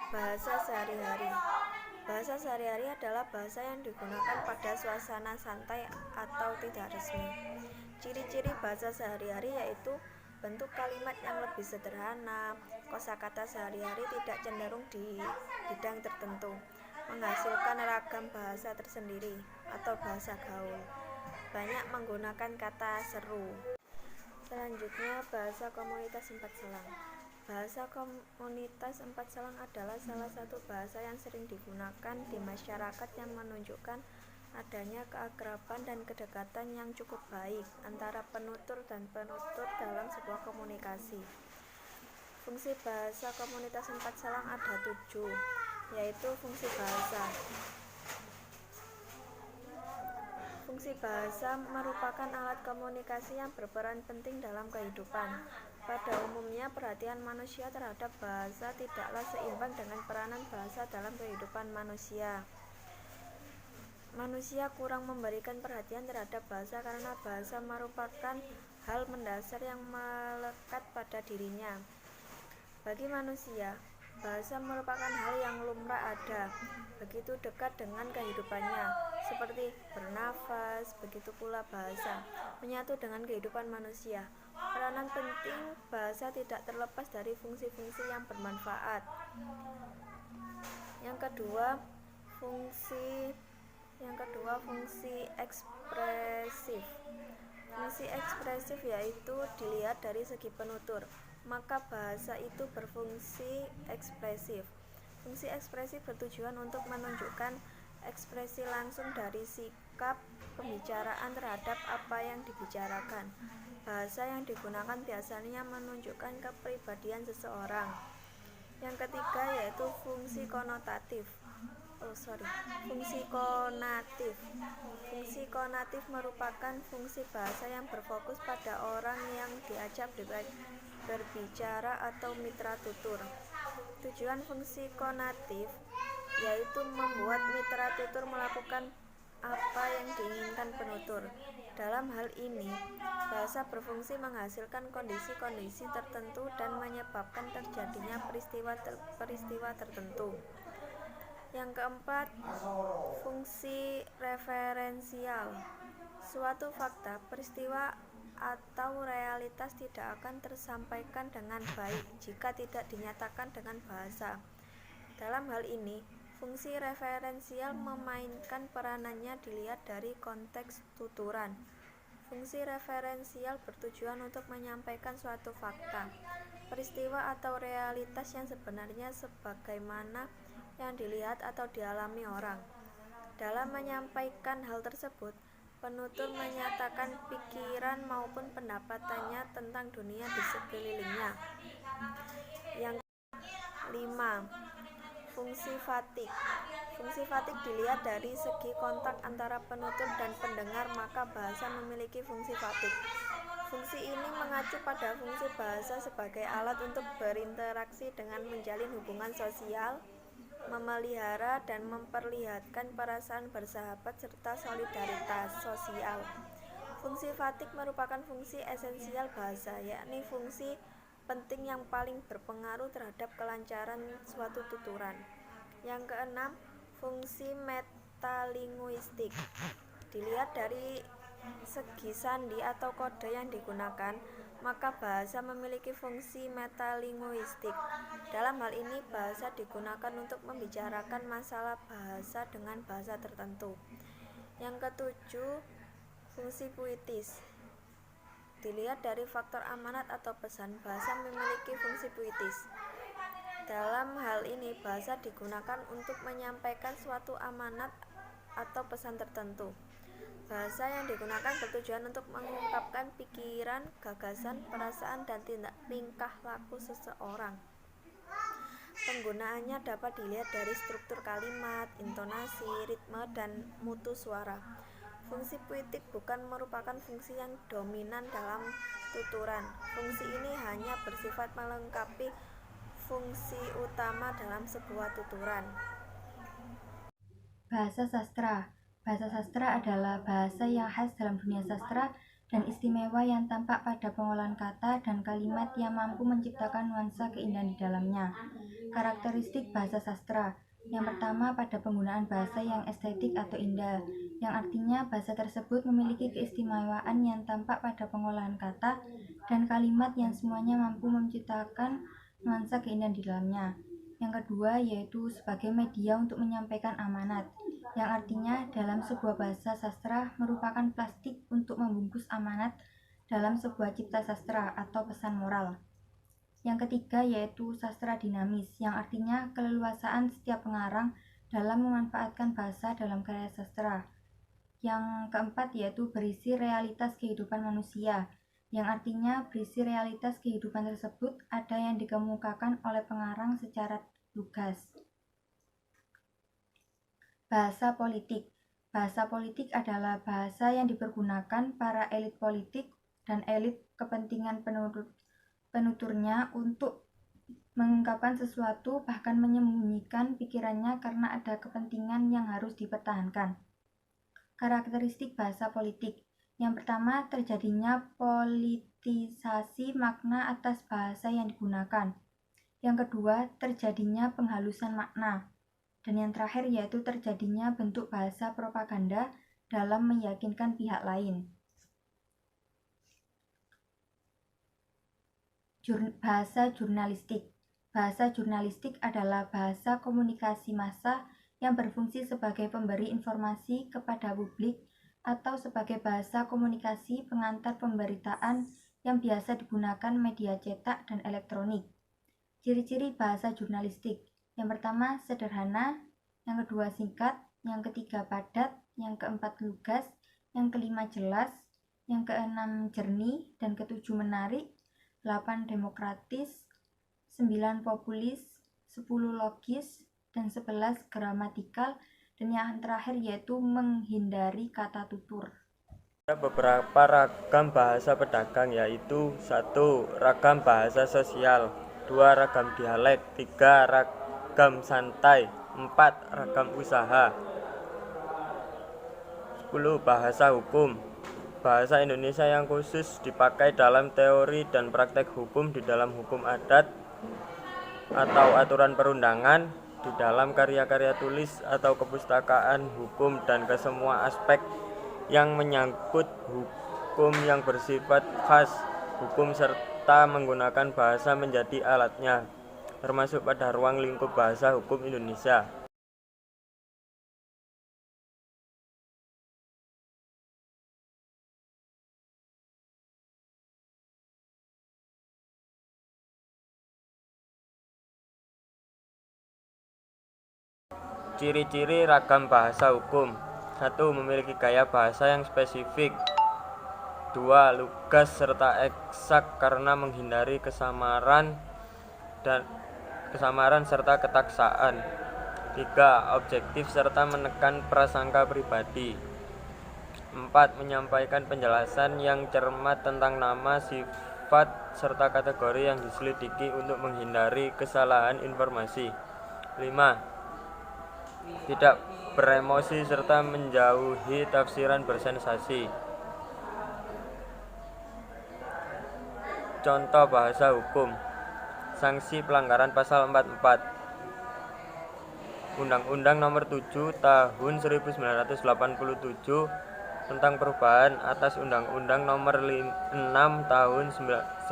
Bahasa sehari-hari. Bahasa sehari-hari adalah bahasa yang digunakan pada suasana santai atau tidak resmi. Ciri-ciri bahasa sehari-hari yaitu bentuk kalimat yang lebih sederhana, kosakata sehari-hari tidak cenderung di bidang tertentu, menghasilkan ragam bahasa tersendiri atau bahasa gaul, banyak menggunakan kata seru. Selanjutnya, bahasa komunitas empat selang. Bahasa komunitas empat selang adalah salah satu bahasa yang sering digunakan di masyarakat yang menunjukkan adanya keakraban dan kedekatan yang cukup baik antara penutur dan penutur dalam sebuah komunikasi. Fungsi bahasa komunitas empat selang ada 7, yaitu fungsi bahasa. Fungsi bahasa merupakan alat komunikasi yang berperan penting dalam kehidupan. Pada umumnya, perhatian manusia terhadap bahasa tidaklah seimbang dengan peranan bahasa dalam kehidupan manusia. Manusia kurang memberikan perhatian terhadap bahasa karena bahasa merupakan hal mendasar yang melekat pada dirinya. Bagi manusia, bahasa merupakan hal yang lumrah ada, begitu dekat dengan kehidupannya, seperti bernafas, begitu pula bahasa, menyatu dengan kehidupan manusia. Peranan penting bahasa tidak terlepas dari fungsi-fungsi yang bermanfaat. Yang kedua, fungsi ekspresif. Fungsi ekspresif yaitu dilihat dari segi penutur, maka bahasa itu berfungsi ekspresif. Fungsi ekspresif bertujuan untuk menunjukkan ekspresi langsung dari sikap pembicaraan terhadap apa yang dibicarakan. Bahasa yang digunakan biasanya menunjukkan kepribadian seseorang. Yang ketiga yaitu fungsi konatif. Fungsi konatif merupakan fungsi bahasa yang berfokus pada orang yang diajak berbicara atau mitra tutur. Tujuan fungsi konatif yaitu membuat mitra tutur melakukan apa yang diinginkan penutur. Dalam hal ini, bahasa berfungsi menghasilkan kondisi-kondisi tertentu dan menyebabkan terjadinya peristiwa tertentu. Yang keempat, fungsi referensial. Suatu fakta, peristiwa, atau realitas tidak akan tersampaikan dengan baik jika tidak dinyatakan dengan bahasa. Dalam hal ini, fungsi referensial memainkan peranannya dilihat dari konteks tuturan. Fungsi referensial bertujuan untuk menyampaikan suatu fakta, peristiwa atau realitas yang sebenarnya sebagaimana yang dilihat atau dialami orang. Dalam menyampaikan hal tersebut, penutur menyatakan pikiran maupun pendapatannya tentang dunia di sekelilingnya. Yang kelima, fungsi fatik. Fungsi fatik dilihat dari segi kontak antara penutur dan pendengar, maka bahasa memiliki fungsi fatik. Fungsi ini mengacu pada fungsi bahasa sebagai alat untuk berinteraksi dengan menjalin hubungan sosial, memelihara dan memperlihatkan perasaan bersahabat serta solidaritas sosial. Fungsi fatik merupakan fungsi esensial bahasa, yakni fungsi penting yang paling berpengaruh terhadap kelancaran suatu tuturan. Yang keenam, fungsi metalinguistik. Dilihat dari segi sandi atau kode yang digunakan, maka bahasa memiliki fungsi metalinguistik. Dalam hal ini, bahasa digunakan untuk membicarakan masalah bahasa dengan bahasa tertentu. Yang ketujuh, fungsi puitis. Dilihat dari faktor amanat atau pesan, bahasa memiliki fungsi puitis. Dalam hal ini, bahasa digunakan untuk menyampaikan suatu amanat atau pesan tertentu. Bahasa yang digunakan bertujuan untuk mengungkapkan pikiran, gagasan, perasaan, dan tingkah laku seseorang. Penggunaannya dapat dilihat dari struktur kalimat, intonasi, ritme, dan mutu suara. Fungsi puitik bukan merupakan fungsi yang dominan dalam tuturan. Fungsi ini hanya bersifat melengkapi fungsi utama dalam sebuah tuturan.
Bahasa sastra. Bahasa sastra adalah bahasa yang khas dalam dunia sastra dan istimewa yang tampak pada pengolahan kata dan kalimat yang mampu menciptakan nuansa keindahan di dalamnya. Karakteristik bahasa sastra. Yang pertama, pada penggunaan bahasa yang estetik atau indah, yang artinya bahasa tersebut memiliki keistimewaan yang tampak pada pengolahan kata dan kalimat yang semuanya mampu menciptakan nuansa keindahan di dalamnya. Yang kedua, yaitu sebagai media untuk menyampaikan amanat, yang artinya dalam sebuah bahasa sastra merupakan plastik untuk membungkus amanat dalam sebuah cipta sastra atau pesan moral. Yang ketiga, yaitu sastra dinamis, yang artinya keleluasaan setiap pengarang dalam memanfaatkan bahasa dalam karya sastra. Yang keempat, yaitu berisi realitas kehidupan manusia, yang artinya berisi realitas kehidupan tersebut ada yang dikemukakan oleh pengarang secara lugas. Bahasa politik. Bahasa politik adalah bahasa yang dipergunakan para elit politik dan elit kepentingan penuturnya untuk mengungkapkan sesuatu, bahkan menyembunyikan pikirannya karena ada kepentingan yang harus dipertahankan. Karakteristik bahasa politik. Yang pertama, terjadinya politisasi makna atas bahasa yang digunakan. Yang kedua, terjadinya penghalusan makna. Dan yang terakhir yaitu terjadinya bentuk bahasa propaganda dalam meyakinkan pihak lain. Bahasa jurnalistik. Bahasa jurnalistik adalah bahasa komunikasi massa yang berfungsi sebagai pemberi informasi kepada publik atau sebagai bahasa komunikasi pengantar pemberitaan yang biasa digunakan media cetak dan elektronik. Ciri-ciri bahasa jurnalistik. Yang pertama, sederhana. yang kedua singkat, yang ketiga padat, yang keempat lugas, yang kelima jelas, yang keenam jernih, dan ketujuh menarik, 8 demokratis, 9 populis, 10 logis, dan 11 gramatikal, dan yang terakhir yaitu menghindari kata tutur.
Ada beberapa ragam bahasa pedagang, yaitu 1. Ragam bahasa sosial, 2. Ragam dialek, 3. Ragam santai, 4. Ragam usaha. 10. Bahasa hukum. Bahasa Indonesia yang khusus dipakai dalam teori dan praktek hukum, di dalam hukum adat atau aturan perundangan, di dalam karya-karya tulis atau kepustakaan hukum, dan ke semua aspek yang menyangkut hukum yang bersifat khas hukum serta menggunakan bahasa menjadi alatnya, termasuk pada ruang lingkup bahasa hukum Indonesia. Ciri-ciri ragam bahasa hukum. 1. Memiliki gaya bahasa yang spesifik. 2. Lugas serta eksak karena menghindari kesamaran serta ketaksaan. 3. Objektif serta menekan prasangka pribadi. 4. Menyampaikan penjelasan yang cermat tentang nama, sifat, serta kategori yang diselidiki untuk menghindari kesalahan informasi. 5. Tidak beremosi serta menjauhi tafsiran bersensasi. Contoh bahasa hukum. Sanksi pelanggaran pasal 44 Undang-Undang Nomor 7 Tahun 1987 tentang perubahan atas Undang-Undang Nomor 6 Tahun 1982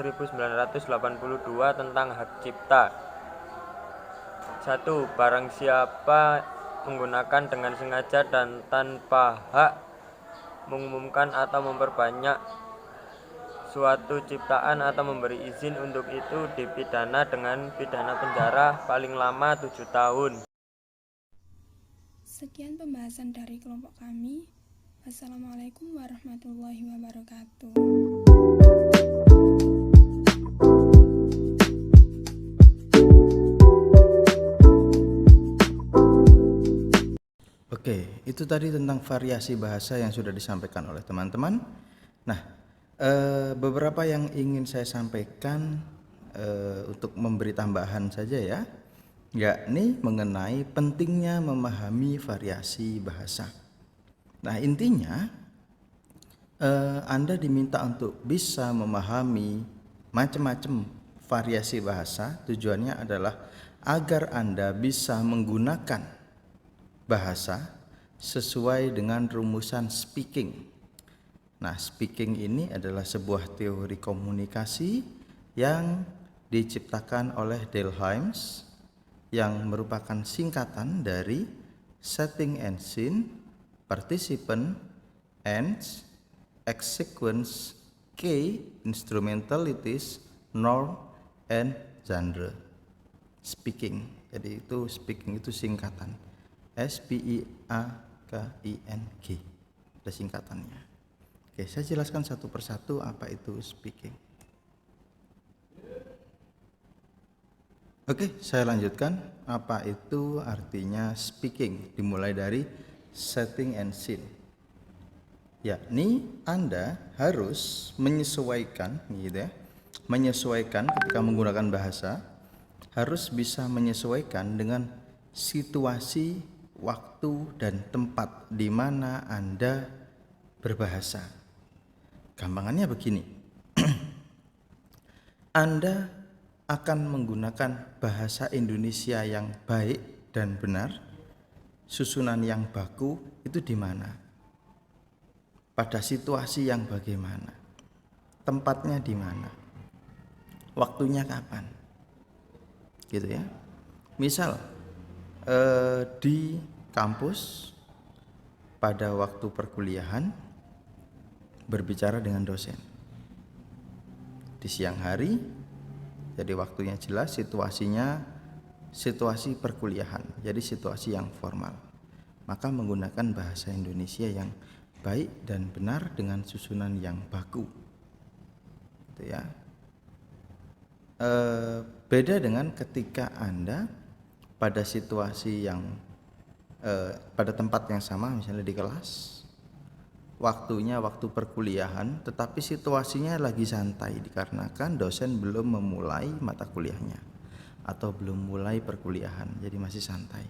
tentang hak cipta. 1. Barang siapa menggunakan dengan sengaja dan tanpa hak, mengumumkan atau memperbanyak suatu ciptaan atau memberi izin untuk itu, dipidana dengan pidana penjara paling lama 7 tahun.
Sekian pembahasan dari kelompok kami. Wassalamualaikum warahmatullahi wabarakatuh.
Oke, itu tadi tentang variasi bahasa yang sudah disampaikan oleh teman-teman. Nah, beberapa yang ingin saya sampaikan untuk memberi tambahan saja ya, yakni mengenai pentingnya memahami variasi bahasa. Nah, intinya Anda diminta untuk bisa memahami macam-macam variasi bahasa. Tujuannya adalah agar Anda bisa menggunakan bahasa sesuai dengan rumusan speaking. Nah, speaking ini adalah sebuah teori komunikasi yang diciptakan oleh Dale Hymes, yang merupakan singkatan dari setting and scene, participant, ends, sequence, key, instrumentalities, norm, and genre. Speaking. Jadi itu speaking itu singkatan. SPEAKING. Ada singkatannya. Oke, saya jelaskan satu persatu apa itu speaking. Oke, saya lanjutkan apa itu artinya speaking, dimulai dari setting and scene. Yakni Anda harus menyesuaikan gitu ya. Menyesuaikan ketika menggunakan bahasa, harus bisa menyesuaikan dengan situasi, waktu, dan tempat di mana Anda berbahasa. Gampangannya begini. Anda akan menggunakan bahasa Indonesia yang baik dan benar, susunan yang baku itu di mana? Pada situasi yang bagaimana? Tempatnya di mana? Waktunya kapan? Gitu ya. Misal di kampus pada waktu perkuliahan berbicara dengan dosen. Di siang hari, jadi waktunya jelas, situasinya situasi perkuliahan, jadi situasi yang formal. Maka menggunakan bahasa Indonesia yang baik dan benar dengan susunan yang baku. Gitu ya. Beda dengan ketika Anda pada situasi yang pada tempat yang sama, misalnya di kelas, waktunya waktu perkuliahan, tetapi situasinya lagi santai dikarenakan dosen belum memulai mata kuliahnya atau belum mulai perkuliahan, jadi masih santai.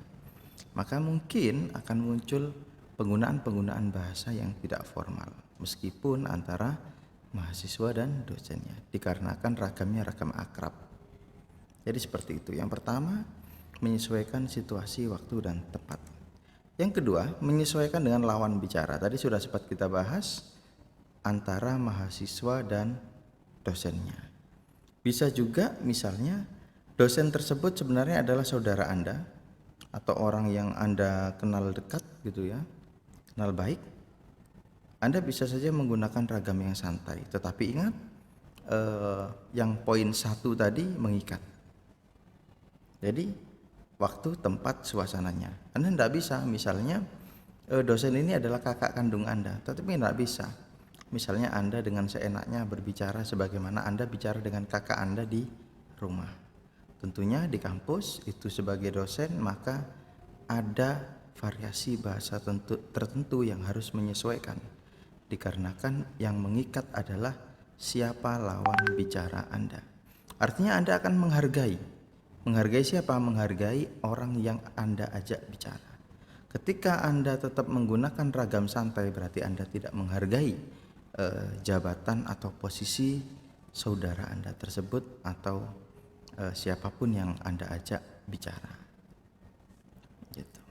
Maka mungkin akan muncul penggunaan bahasa yang tidak formal meskipun antara mahasiswa dan dosennya, dikarenakan ragamnya ragam akrab. Jadi seperti itu. Yang pertama, menyesuaikan situasi, waktu, dan tempat. Yang kedua, menyesuaikan dengan lawan bicara. Tadi sudah sempat kita bahas antara mahasiswa dan dosennya. Bisa juga misalnya dosen tersebut sebenarnya adalah saudara Anda atau orang yang Anda kenal dekat gitu ya, kenal baik. Anda bisa saja menggunakan ragam yang santai, tetapi ingat yang poin 1 tadi mengikat. Jadi waktu, tempat, suasananya. Anda tidak bisa misalnya dosen ini adalah kakak kandung Anda, tetapi tidak bisa misalnya Anda dengan seenaknya berbicara sebagaimana Anda bicara dengan kakak Anda di rumah. Tentunya di kampus itu sebagai dosen maka ada variasi bahasa tertentu yang harus menyesuaikan, dikarenakan yang mengikat adalah siapa lawan bicara Anda. Artinya Anda akan menghargai siapa? Menghargai orang yang Anda ajak bicara. Ketika Anda tetap menggunakan ragam santai, berarti Anda tidak menghargai jabatan atau posisi saudara Anda tersebut atau siapapun yang Anda ajak bicara. Gitu.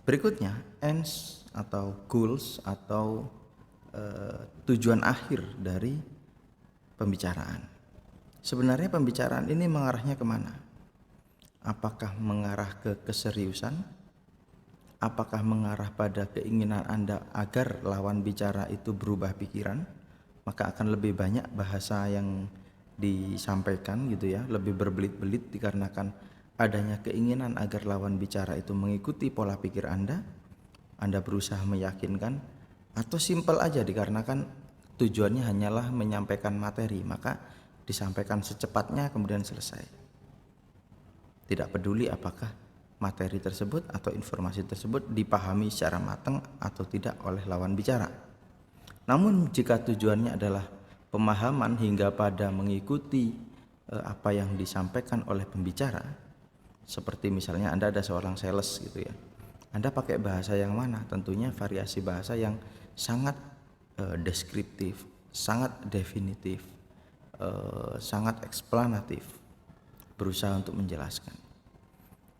Berikutnya, ends atau goals atau tujuan akhir dari pembicaraan. Sebenarnya pembicaraan ini mengarahnya kemana? Apakah mengarah ke keseriusan? Apakah mengarah pada keinginan Anda agar lawan bicara itu berubah pikiran? Maka akan lebih banyak bahasa yang disampaikan gitu ya, lebih berbelit-belit dikarenakan adanya keinginan agar lawan bicara itu mengikuti pola pikir Anda. Anda berusaha meyakinkan, atau simpel aja dikarenakan tujuannya hanyalah menyampaikan materi, maka disampaikan secepatnya kemudian selesai. Tidak peduli apakah materi tersebut atau informasi tersebut dipahami secara matang atau tidak oleh lawan bicara. Namun jika tujuannya adalah pemahaman hingga pada mengikuti apa yang disampaikan oleh pembicara, seperti misalnya Anda ada seorang sales gitu ya, Anda pakai bahasa yang mana? Tentunya variasi bahasa yang sangat deskriptif, sangat definitif, sangat eksplanatif, berusaha untuk menjelaskan.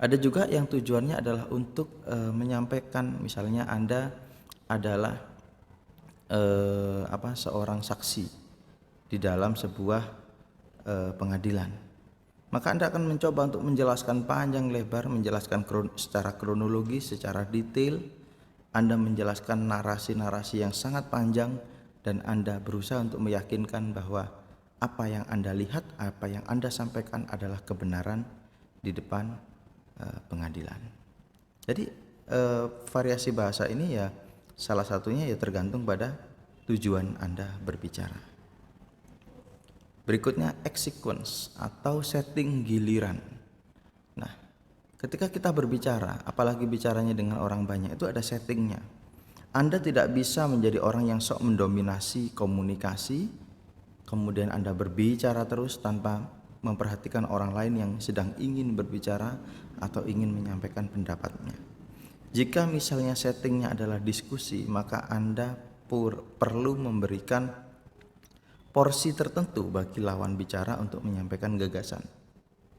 Ada juga yang tujuannya adalah untuk menyampaikan, misalnya Anda adalah seorang saksi di dalam sebuah pengadilan. Maka Anda akan mencoba untuk menjelaskan panjang lebar, menjelaskan secara kronologis, secara detail. Anda menjelaskan narasi-narasi yang sangat panjang dan Anda berusaha untuk meyakinkan bahwa apa yang Anda lihat, apa yang Anda sampaikan adalah kebenaran di depan pengadilan. Jadi variasi bahasa ini ya salah satunya ya tergantung pada tujuan Anda berbicara. Berikutnya sequence atau setting giliran. Nah, ketika kita berbicara, apalagi bicaranya dengan orang banyak, itu ada settingnya. Anda tidak bisa menjadi orang yang sok mendominasi komunikasi, kemudian Anda berbicara terus tanpa memperhatikan orang lain yang sedang ingin berbicara atau ingin menyampaikan pendapatnya. Jika misalnya settingnya adalah diskusi, maka Anda perlu memberikan porsi tertentu bagi lawan bicara untuk menyampaikan gagasan.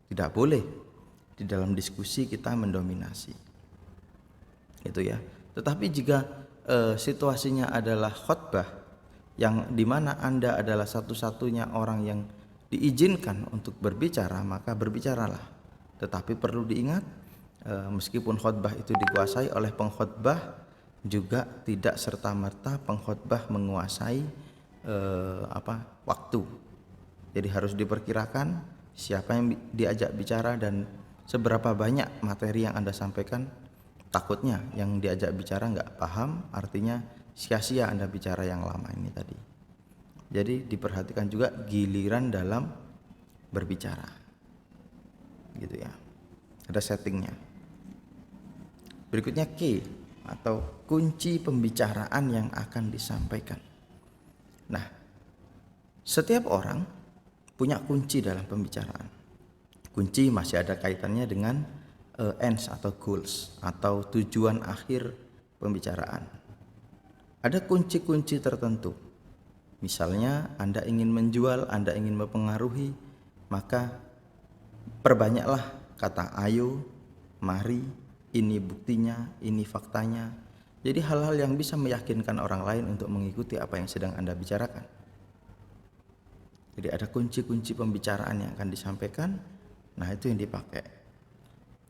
Tidak boleh di dalam diskusi kita mendominasi. Itu ya. Tetapi jika situasinya adalah khotbah yang dimana Anda adalah satu-satunya orang yang diizinkan untuk berbicara, maka berbicaralah. Tetapi perlu diingat, meskipun khotbah itu dikuasai oleh pengkhotbah, juga tidak serta-merta pengkhotbah menguasai waktu. Jadi harus diperkirakan siapa yang diajak bicara dan seberapa banyak materi yang Anda sampaikan, takutnya yang diajak bicara nggak paham, artinya sia-sia Anda bicara yang lama ini tadi. Jadi diperhatikan juga giliran dalam berbicara, gitu ya. Ada settingnya. Berikutnya K atau kunci pembicaraan yang akan disampaikan. Nah, setiap orang punya kunci dalam pembicaraan. Kunci masih ada kaitannya dengan ends atau goals atau tujuan akhir pembicaraan. Ada kunci-kunci tertentu. Misalnya Anda ingin menjual, Anda ingin mempengaruhi, maka perbanyaklah kata ayo, mari, ini buktinya, ini faktanya. Jadi hal-hal yang bisa meyakinkan orang lain untuk mengikuti apa yang sedang Anda bicarakan. Jadi ada kunci-kunci pembicaraan yang akan disampaikan. Nah, itu yang dipakai.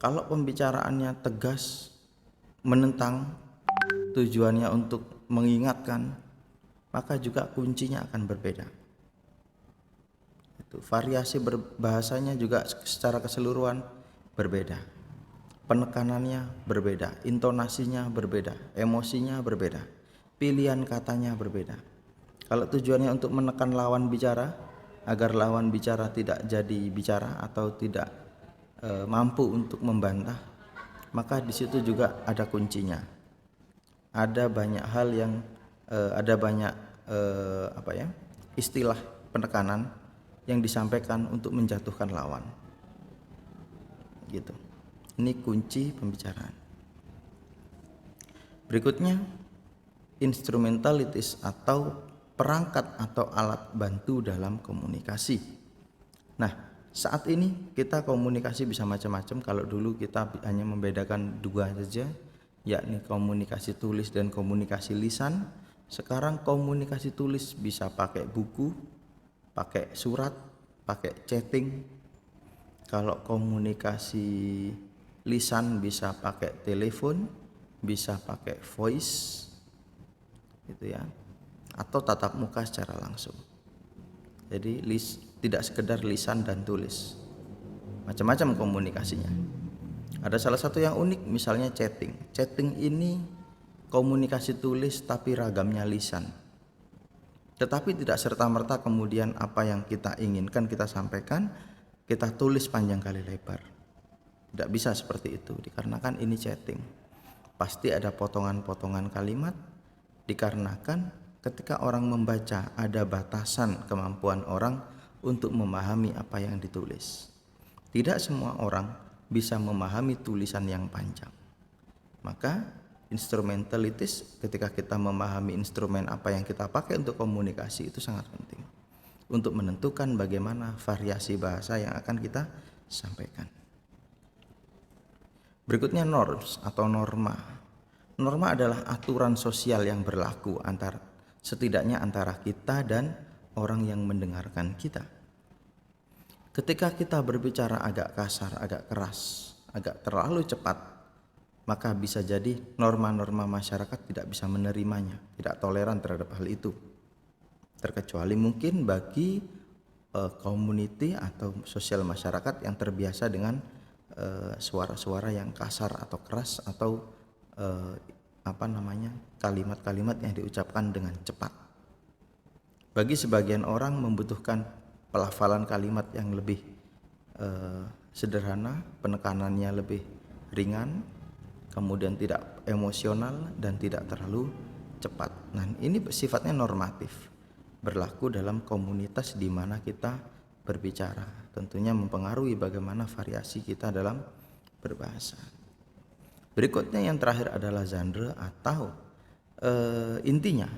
Kalau pembicaraannya tegas, menentang, tujuannya untuk mengingatkan, maka juga kuncinya akan berbeda. Itu variasi bahasanya juga secara keseluruhan berbeda. Penekanannya berbeda, intonasinya berbeda, emosinya berbeda, pilihan katanya berbeda. Kalau tujuannya untuk menekan lawan bicara agar lawan bicara tidak jadi bicara atau tidak mampu untuk membantah, maka di situ juga ada kuncinya. Ada banyak hal yang ada banyak istilah penekanan yang disampaikan untuk menjatuhkan lawan. Gitu. Ini kunci pembicaraan. Berikutnya instrumentalities atau perangkat atau alat bantu dalam komunikasi. Nah, saat ini kita komunikasi bisa macam-macam. Kalau dulu kita hanya membedakan dua saja, yakni komunikasi tulis dan komunikasi lisan. Sekarang komunikasi tulis bisa pakai buku, pakai surat, pakai chatting. Kalau komunikasi lisan bisa pakai telepon, bisa pakai voice, gitu ya, atau tatap muka secara langsung. Jadi tidak sekedar lisan dan tulis, macam-macam komunikasinya. Ada salah satu yang unik, misalnya chatting. Chatting ini komunikasi tulis tapi ragamnya lisan. Tetapi tidak serta-merta kemudian apa yang kita inginkan kita sampaikan, kita tulis panjang kali lebar. Tidak bisa seperti itu, dikarenakan ini chatting. Pasti ada potongan-potongan kalimat, dikarenakan ketika orang membaca ada batasan kemampuan orang untuk memahami apa yang ditulis. Tidak semua orang bisa memahami tulisan yang panjang. Maka instrumentalities, ketika kita memahami instrumen apa yang kita pakai untuk komunikasi, itu sangat penting untuk menentukan bagaimana variasi bahasa yang akan kita sampaikan. Berikutnya norms atau norma. Norma adalah aturan sosial yang berlaku setidaknya antara kita dan orang yang mendengarkan kita. Ketika kita berbicara agak kasar, agak keras, agak terlalu cepat, maka bisa jadi norma-norma masyarakat tidak bisa menerimanya, tidak toleran terhadap hal itu. Terkecuali mungkin bagi community atau sosial masyarakat yang terbiasa dengan suara-suara yang kasar atau keras atau kalimat-kalimat yang diucapkan dengan cepat. Bagi sebagian orang membutuhkan pelafalan kalimat yang lebih sederhana, penekanannya lebih ringan, kemudian tidak emosional dan tidak terlalu cepat. Nah, ini sifatnya normatif, berlaku dalam komunitas di mana kita berbicara. Tentunya mempengaruhi bagaimana variasi kita dalam berbahasa. Berikutnya yang terakhir adalah genre atau intinya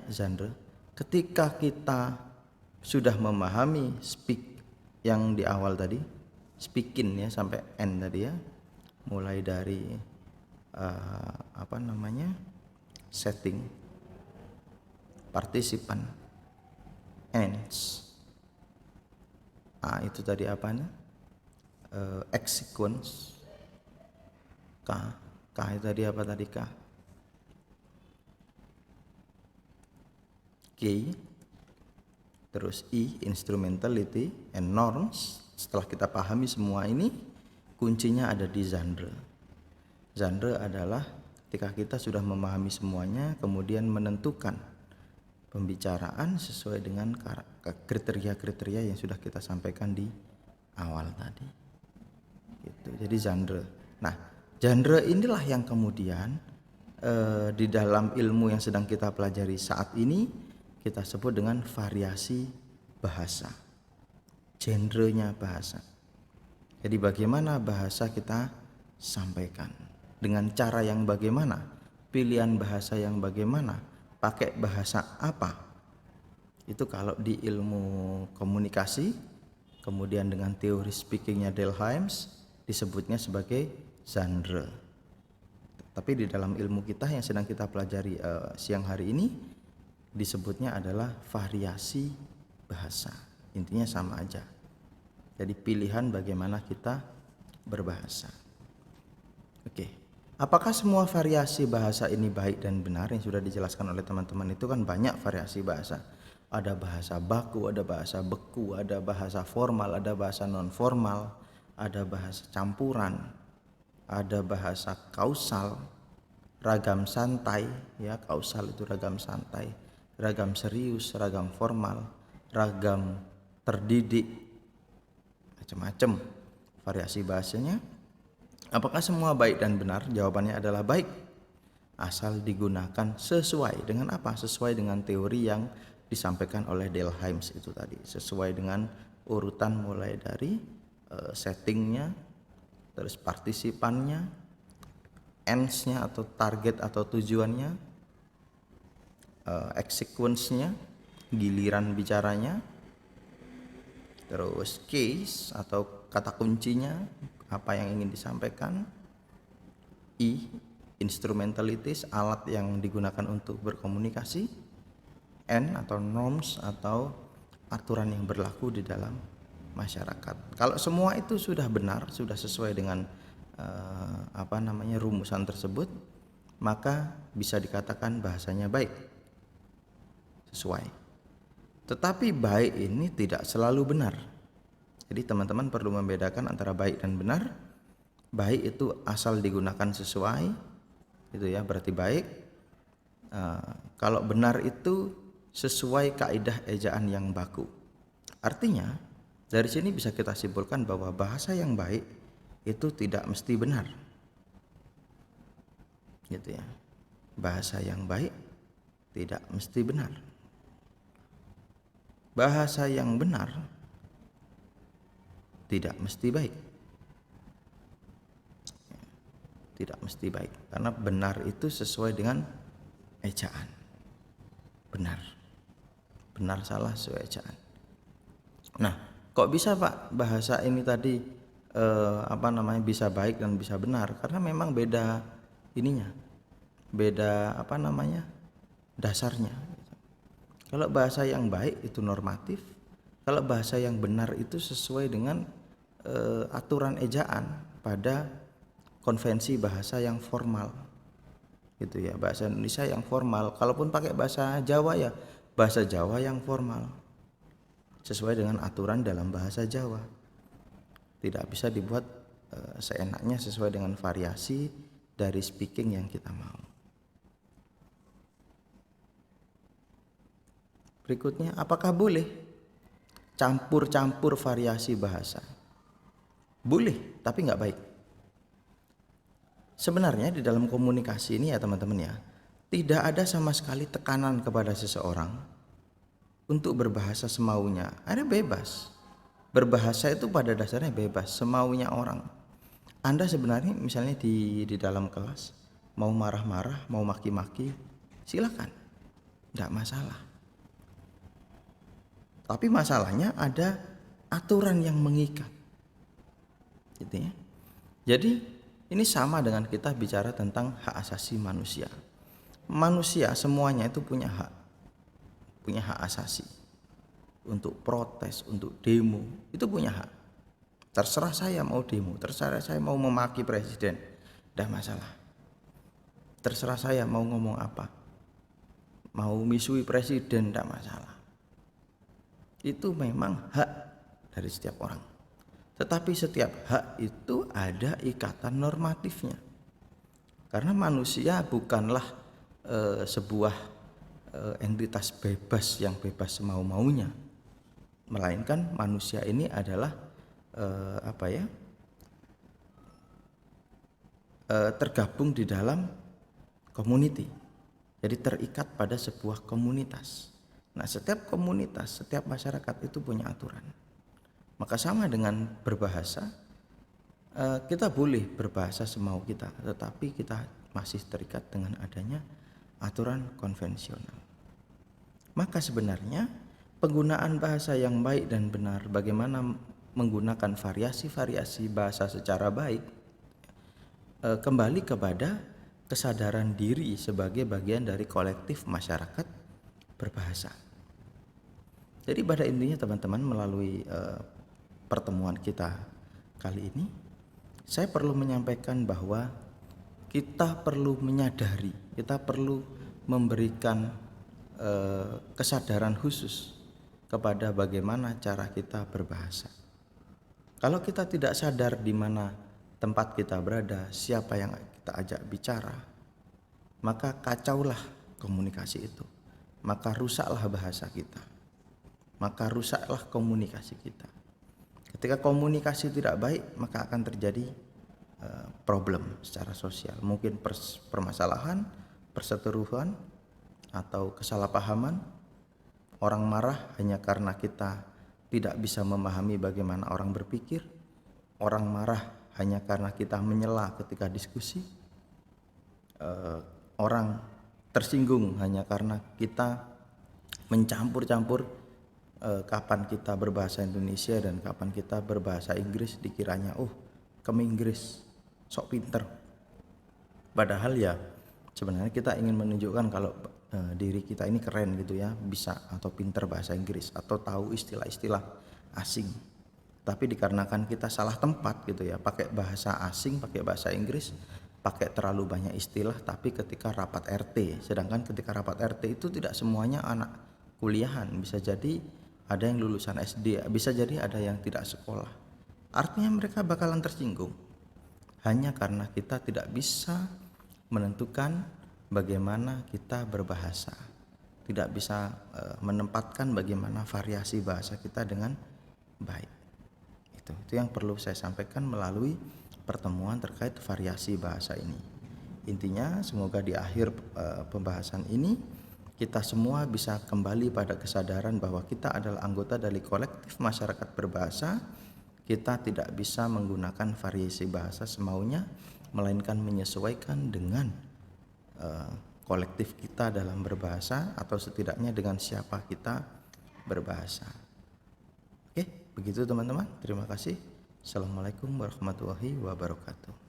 genre. Ketika kita sudah memahami speak yang di awal tadi, speaking ya sampai end tadi ya, mulai dari setting, partisipan, ends, itu tadi sequence, K itu tadi apa tadi K, terus I instrumentality and norms. Setelah kita pahami semua ini, kuncinya ada di genre. Genre adalah ketika kita sudah memahami semuanya, kemudian menentukan pembicaraan sesuai dengan kriteria-kriteria yang sudah kita sampaikan di awal tadi. Gitu. Jadi genre. Nah, genre inilah yang kemudian di dalam ilmu yang sedang kita pelajari saat ini kita sebut dengan variasi bahasa. Genrenya bahasa. Jadi bagaimana bahasa kita sampaikan, dengan cara yang bagaimana, pilihan bahasa yang bagaimana, pakai bahasa apa. Itu kalau di ilmu komunikasi, kemudian dengan teori speakingnya Delheims disebutnya sebagai genre. Tapi di dalam ilmu kita yang sedang kita pelajari siang hari ini disebutnya adalah variasi bahasa. Intinya sama aja. Jadi pilihan bagaimana kita berbahasa. Oke. Apakah semua variasi bahasa ini baik dan benar? Yang sudah dijelaskan oleh teman-teman itu kan banyak variasi bahasa. Ada bahasa baku, ada bahasa beku, ada bahasa formal, ada bahasa non formal, ada bahasa campuran, ada bahasa kausal, ragam santai, ya kausal itu ragam santai, ragam serius, ragam formal, ragam terdidik, macam-macam variasi bahasanya. Apakah semua baik dan benar? Jawabannya adalah baik, asal digunakan sesuai dengan apa? Sesuai dengan teori yang disampaikan oleh Delheims itu tadi, sesuai dengan urutan mulai dari settingnya, terus partisipannya, ends-nya atau target atau tujuannya, sequence-nya, giliran bicaranya, terus case atau kata kuncinya, apa yang ingin disampaikan, instrumentalities, alat yang digunakan untuk berkomunikasi, N atau norms atau aturan yang berlaku di dalam masyarakat. Kalau semua itu sudah benar, sudah sesuai dengan rumusan tersebut, maka bisa dikatakan bahasanya baik, sesuai. Tetapi baik ini tidak selalu benar. Jadi teman-teman perlu membedakan antara baik dan benar. Baik itu asal digunakan sesuai, itu ya berarti baik. Kalau benar itu sesuai kaidah ejaan yang baku. Artinya dari sini bisa kita simpulkan bahwa bahasa yang baik itu tidak mesti benar. Gitu ya. Bahasa yang baik tidak mesti benar. Bahasa yang benar tidak mesti baik. Tidak mesti baik, karena benar itu sesuai dengan ejaan. Benar salah sesuai ejaan. Nah, kok bisa Pak bahasa ini tadi bisa baik dan bisa benar? Karena memang beda ininya. Beda dasarnya. Kalau bahasa yang baik itu normatif, kalau bahasa yang benar itu sesuai dengan aturan ejaan pada konvensi bahasa yang formal. Gitu ya, bahasa Indonesia yang formal. Kalaupun pakai bahasa Jawa ya bahasa Jawa yang formal. Sesuai dengan aturan dalam bahasa Jawa. Tidak bisa dibuat seenaknya sesuai dengan variasi dari speaking yang kita mau. Berikutnya, apakah boleh campur-campur variasi bahasa? Boleh, tapi nggak baik. Sebenarnya di dalam komunikasi ini ya teman-teman ya, tidak ada sama sekali tekanan kepada seseorang untuk berbahasa semaunya. Ada bebas. Berbahasa itu pada dasarnya bebas, semaunya orang. Anda sebenarnya misalnya di dalam kelas mau marah-marah, mau maki-maki, silakan. Tidak masalah. Tapi masalahnya ada aturan yang mengikat. Gitu ya. Jadi ini sama dengan kita bicara tentang hak asasi manusia. Manusia semuanya itu punya hak asasi. Untuk protes, untuk demo, itu punya hak. Terserah saya mau demo, terserah saya mau memaki presiden, tidak masalah. Terserah saya mau ngomong apa, mau misui presiden, tidak masalah. Itu memang hak dari setiap orang. Tetapi setiap hak itu ada ikatan normatifnya. Karena manusia bukanlah sebuah entitas bebas yang bebas semau-maunya, melainkan manusia ini adalah tergabung di dalam community. Jadi terikat pada sebuah komunitas. Nah, setiap komunitas, setiap masyarakat itu punya aturan. Maka sama dengan berbahasa, kita boleh berbahasa semau kita, tetapi kita masih terikat dengan adanya aturan konvensional. Maka sebenarnya penggunaan bahasa yang baik dan benar, bagaimana menggunakan variasi-variasi bahasa secara baik, kembali kepada kesadaran diri sebagai bagian dari kolektif masyarakat berbahasa. Jadi pada intinya teman-teman, melalui pertemuan kita kali ini, saya perlu menyampaikan bahwa kita perlu menyadari, kita perlu memberikan kesadaran khusus kepada bagaimana cara kita berbahasa. Kalau kita tidak sadar di mana tempat kita berada, siapa yang kita ajak bicara, maka kacaulah komunikasi itu, maka rusaklah bahasa kita, maka rusaklah komunikasi kita. Ketika komunikasi tidak baik, maka akan terjadi problem secara sosial, mungkin permasalahan, perseteruan, atau kesalahpahaman. Orang marah hanya karena kita tidak bisa memahami bagaimana orang berpikir. Orang marah hanya karena kita menyela ketika diskusi. Orang tersinggung hanya karena kita mencampur-campur kapan kita berbahasa Indonesia dan kapan kita berbahasa Inggris, dikiranya kamu Inggris sok pinter. Padahal ya sebenarnya kita ingin menunjukkan kalau diri kita ini keren gitu ya, bisa atau pinter bahasa Inggris atau tahu istilah-istilah asing. Tapi dikarenakan kita salah tempat gitu ya, pakai bahasa asing, pakai bahasa Inggris, pakai terlalu banyak istilah, tapi ketika rapat RT, sedangkan ketika rapat RT itu tidak semuanya anak kuliahan, bisa jadi ada yang lulusan SD, bisa jadi ada yang tidak sekolah. Artinya mereka bakalan tersinggung hanya karena kita tidak bisa menentukan bagaimana kita berbahasa, tidak bisa menempatkan bagaimana variasi bahasa kita dengan baik. Itu yang perlu saya sampaikan melalui pertemuan terkait variasi bahasa ini. Intinya semoga di akhir pembahasan ini kita semua bisa kembali pada kesadaran bahwa kita adalah anggota dari kolektif masyarakat berbahasa. Kita tidak bisa menggunakan variasi bahasa semaunya, melainkan menyesuaikan dengan kolektif kita dalam berbahasa, atau setidaknya dengan siapa kita berbahasa. Oke, begitu teman-teman. Terima kasih. Assalamualaikum warahmatullahi wabarakatuh.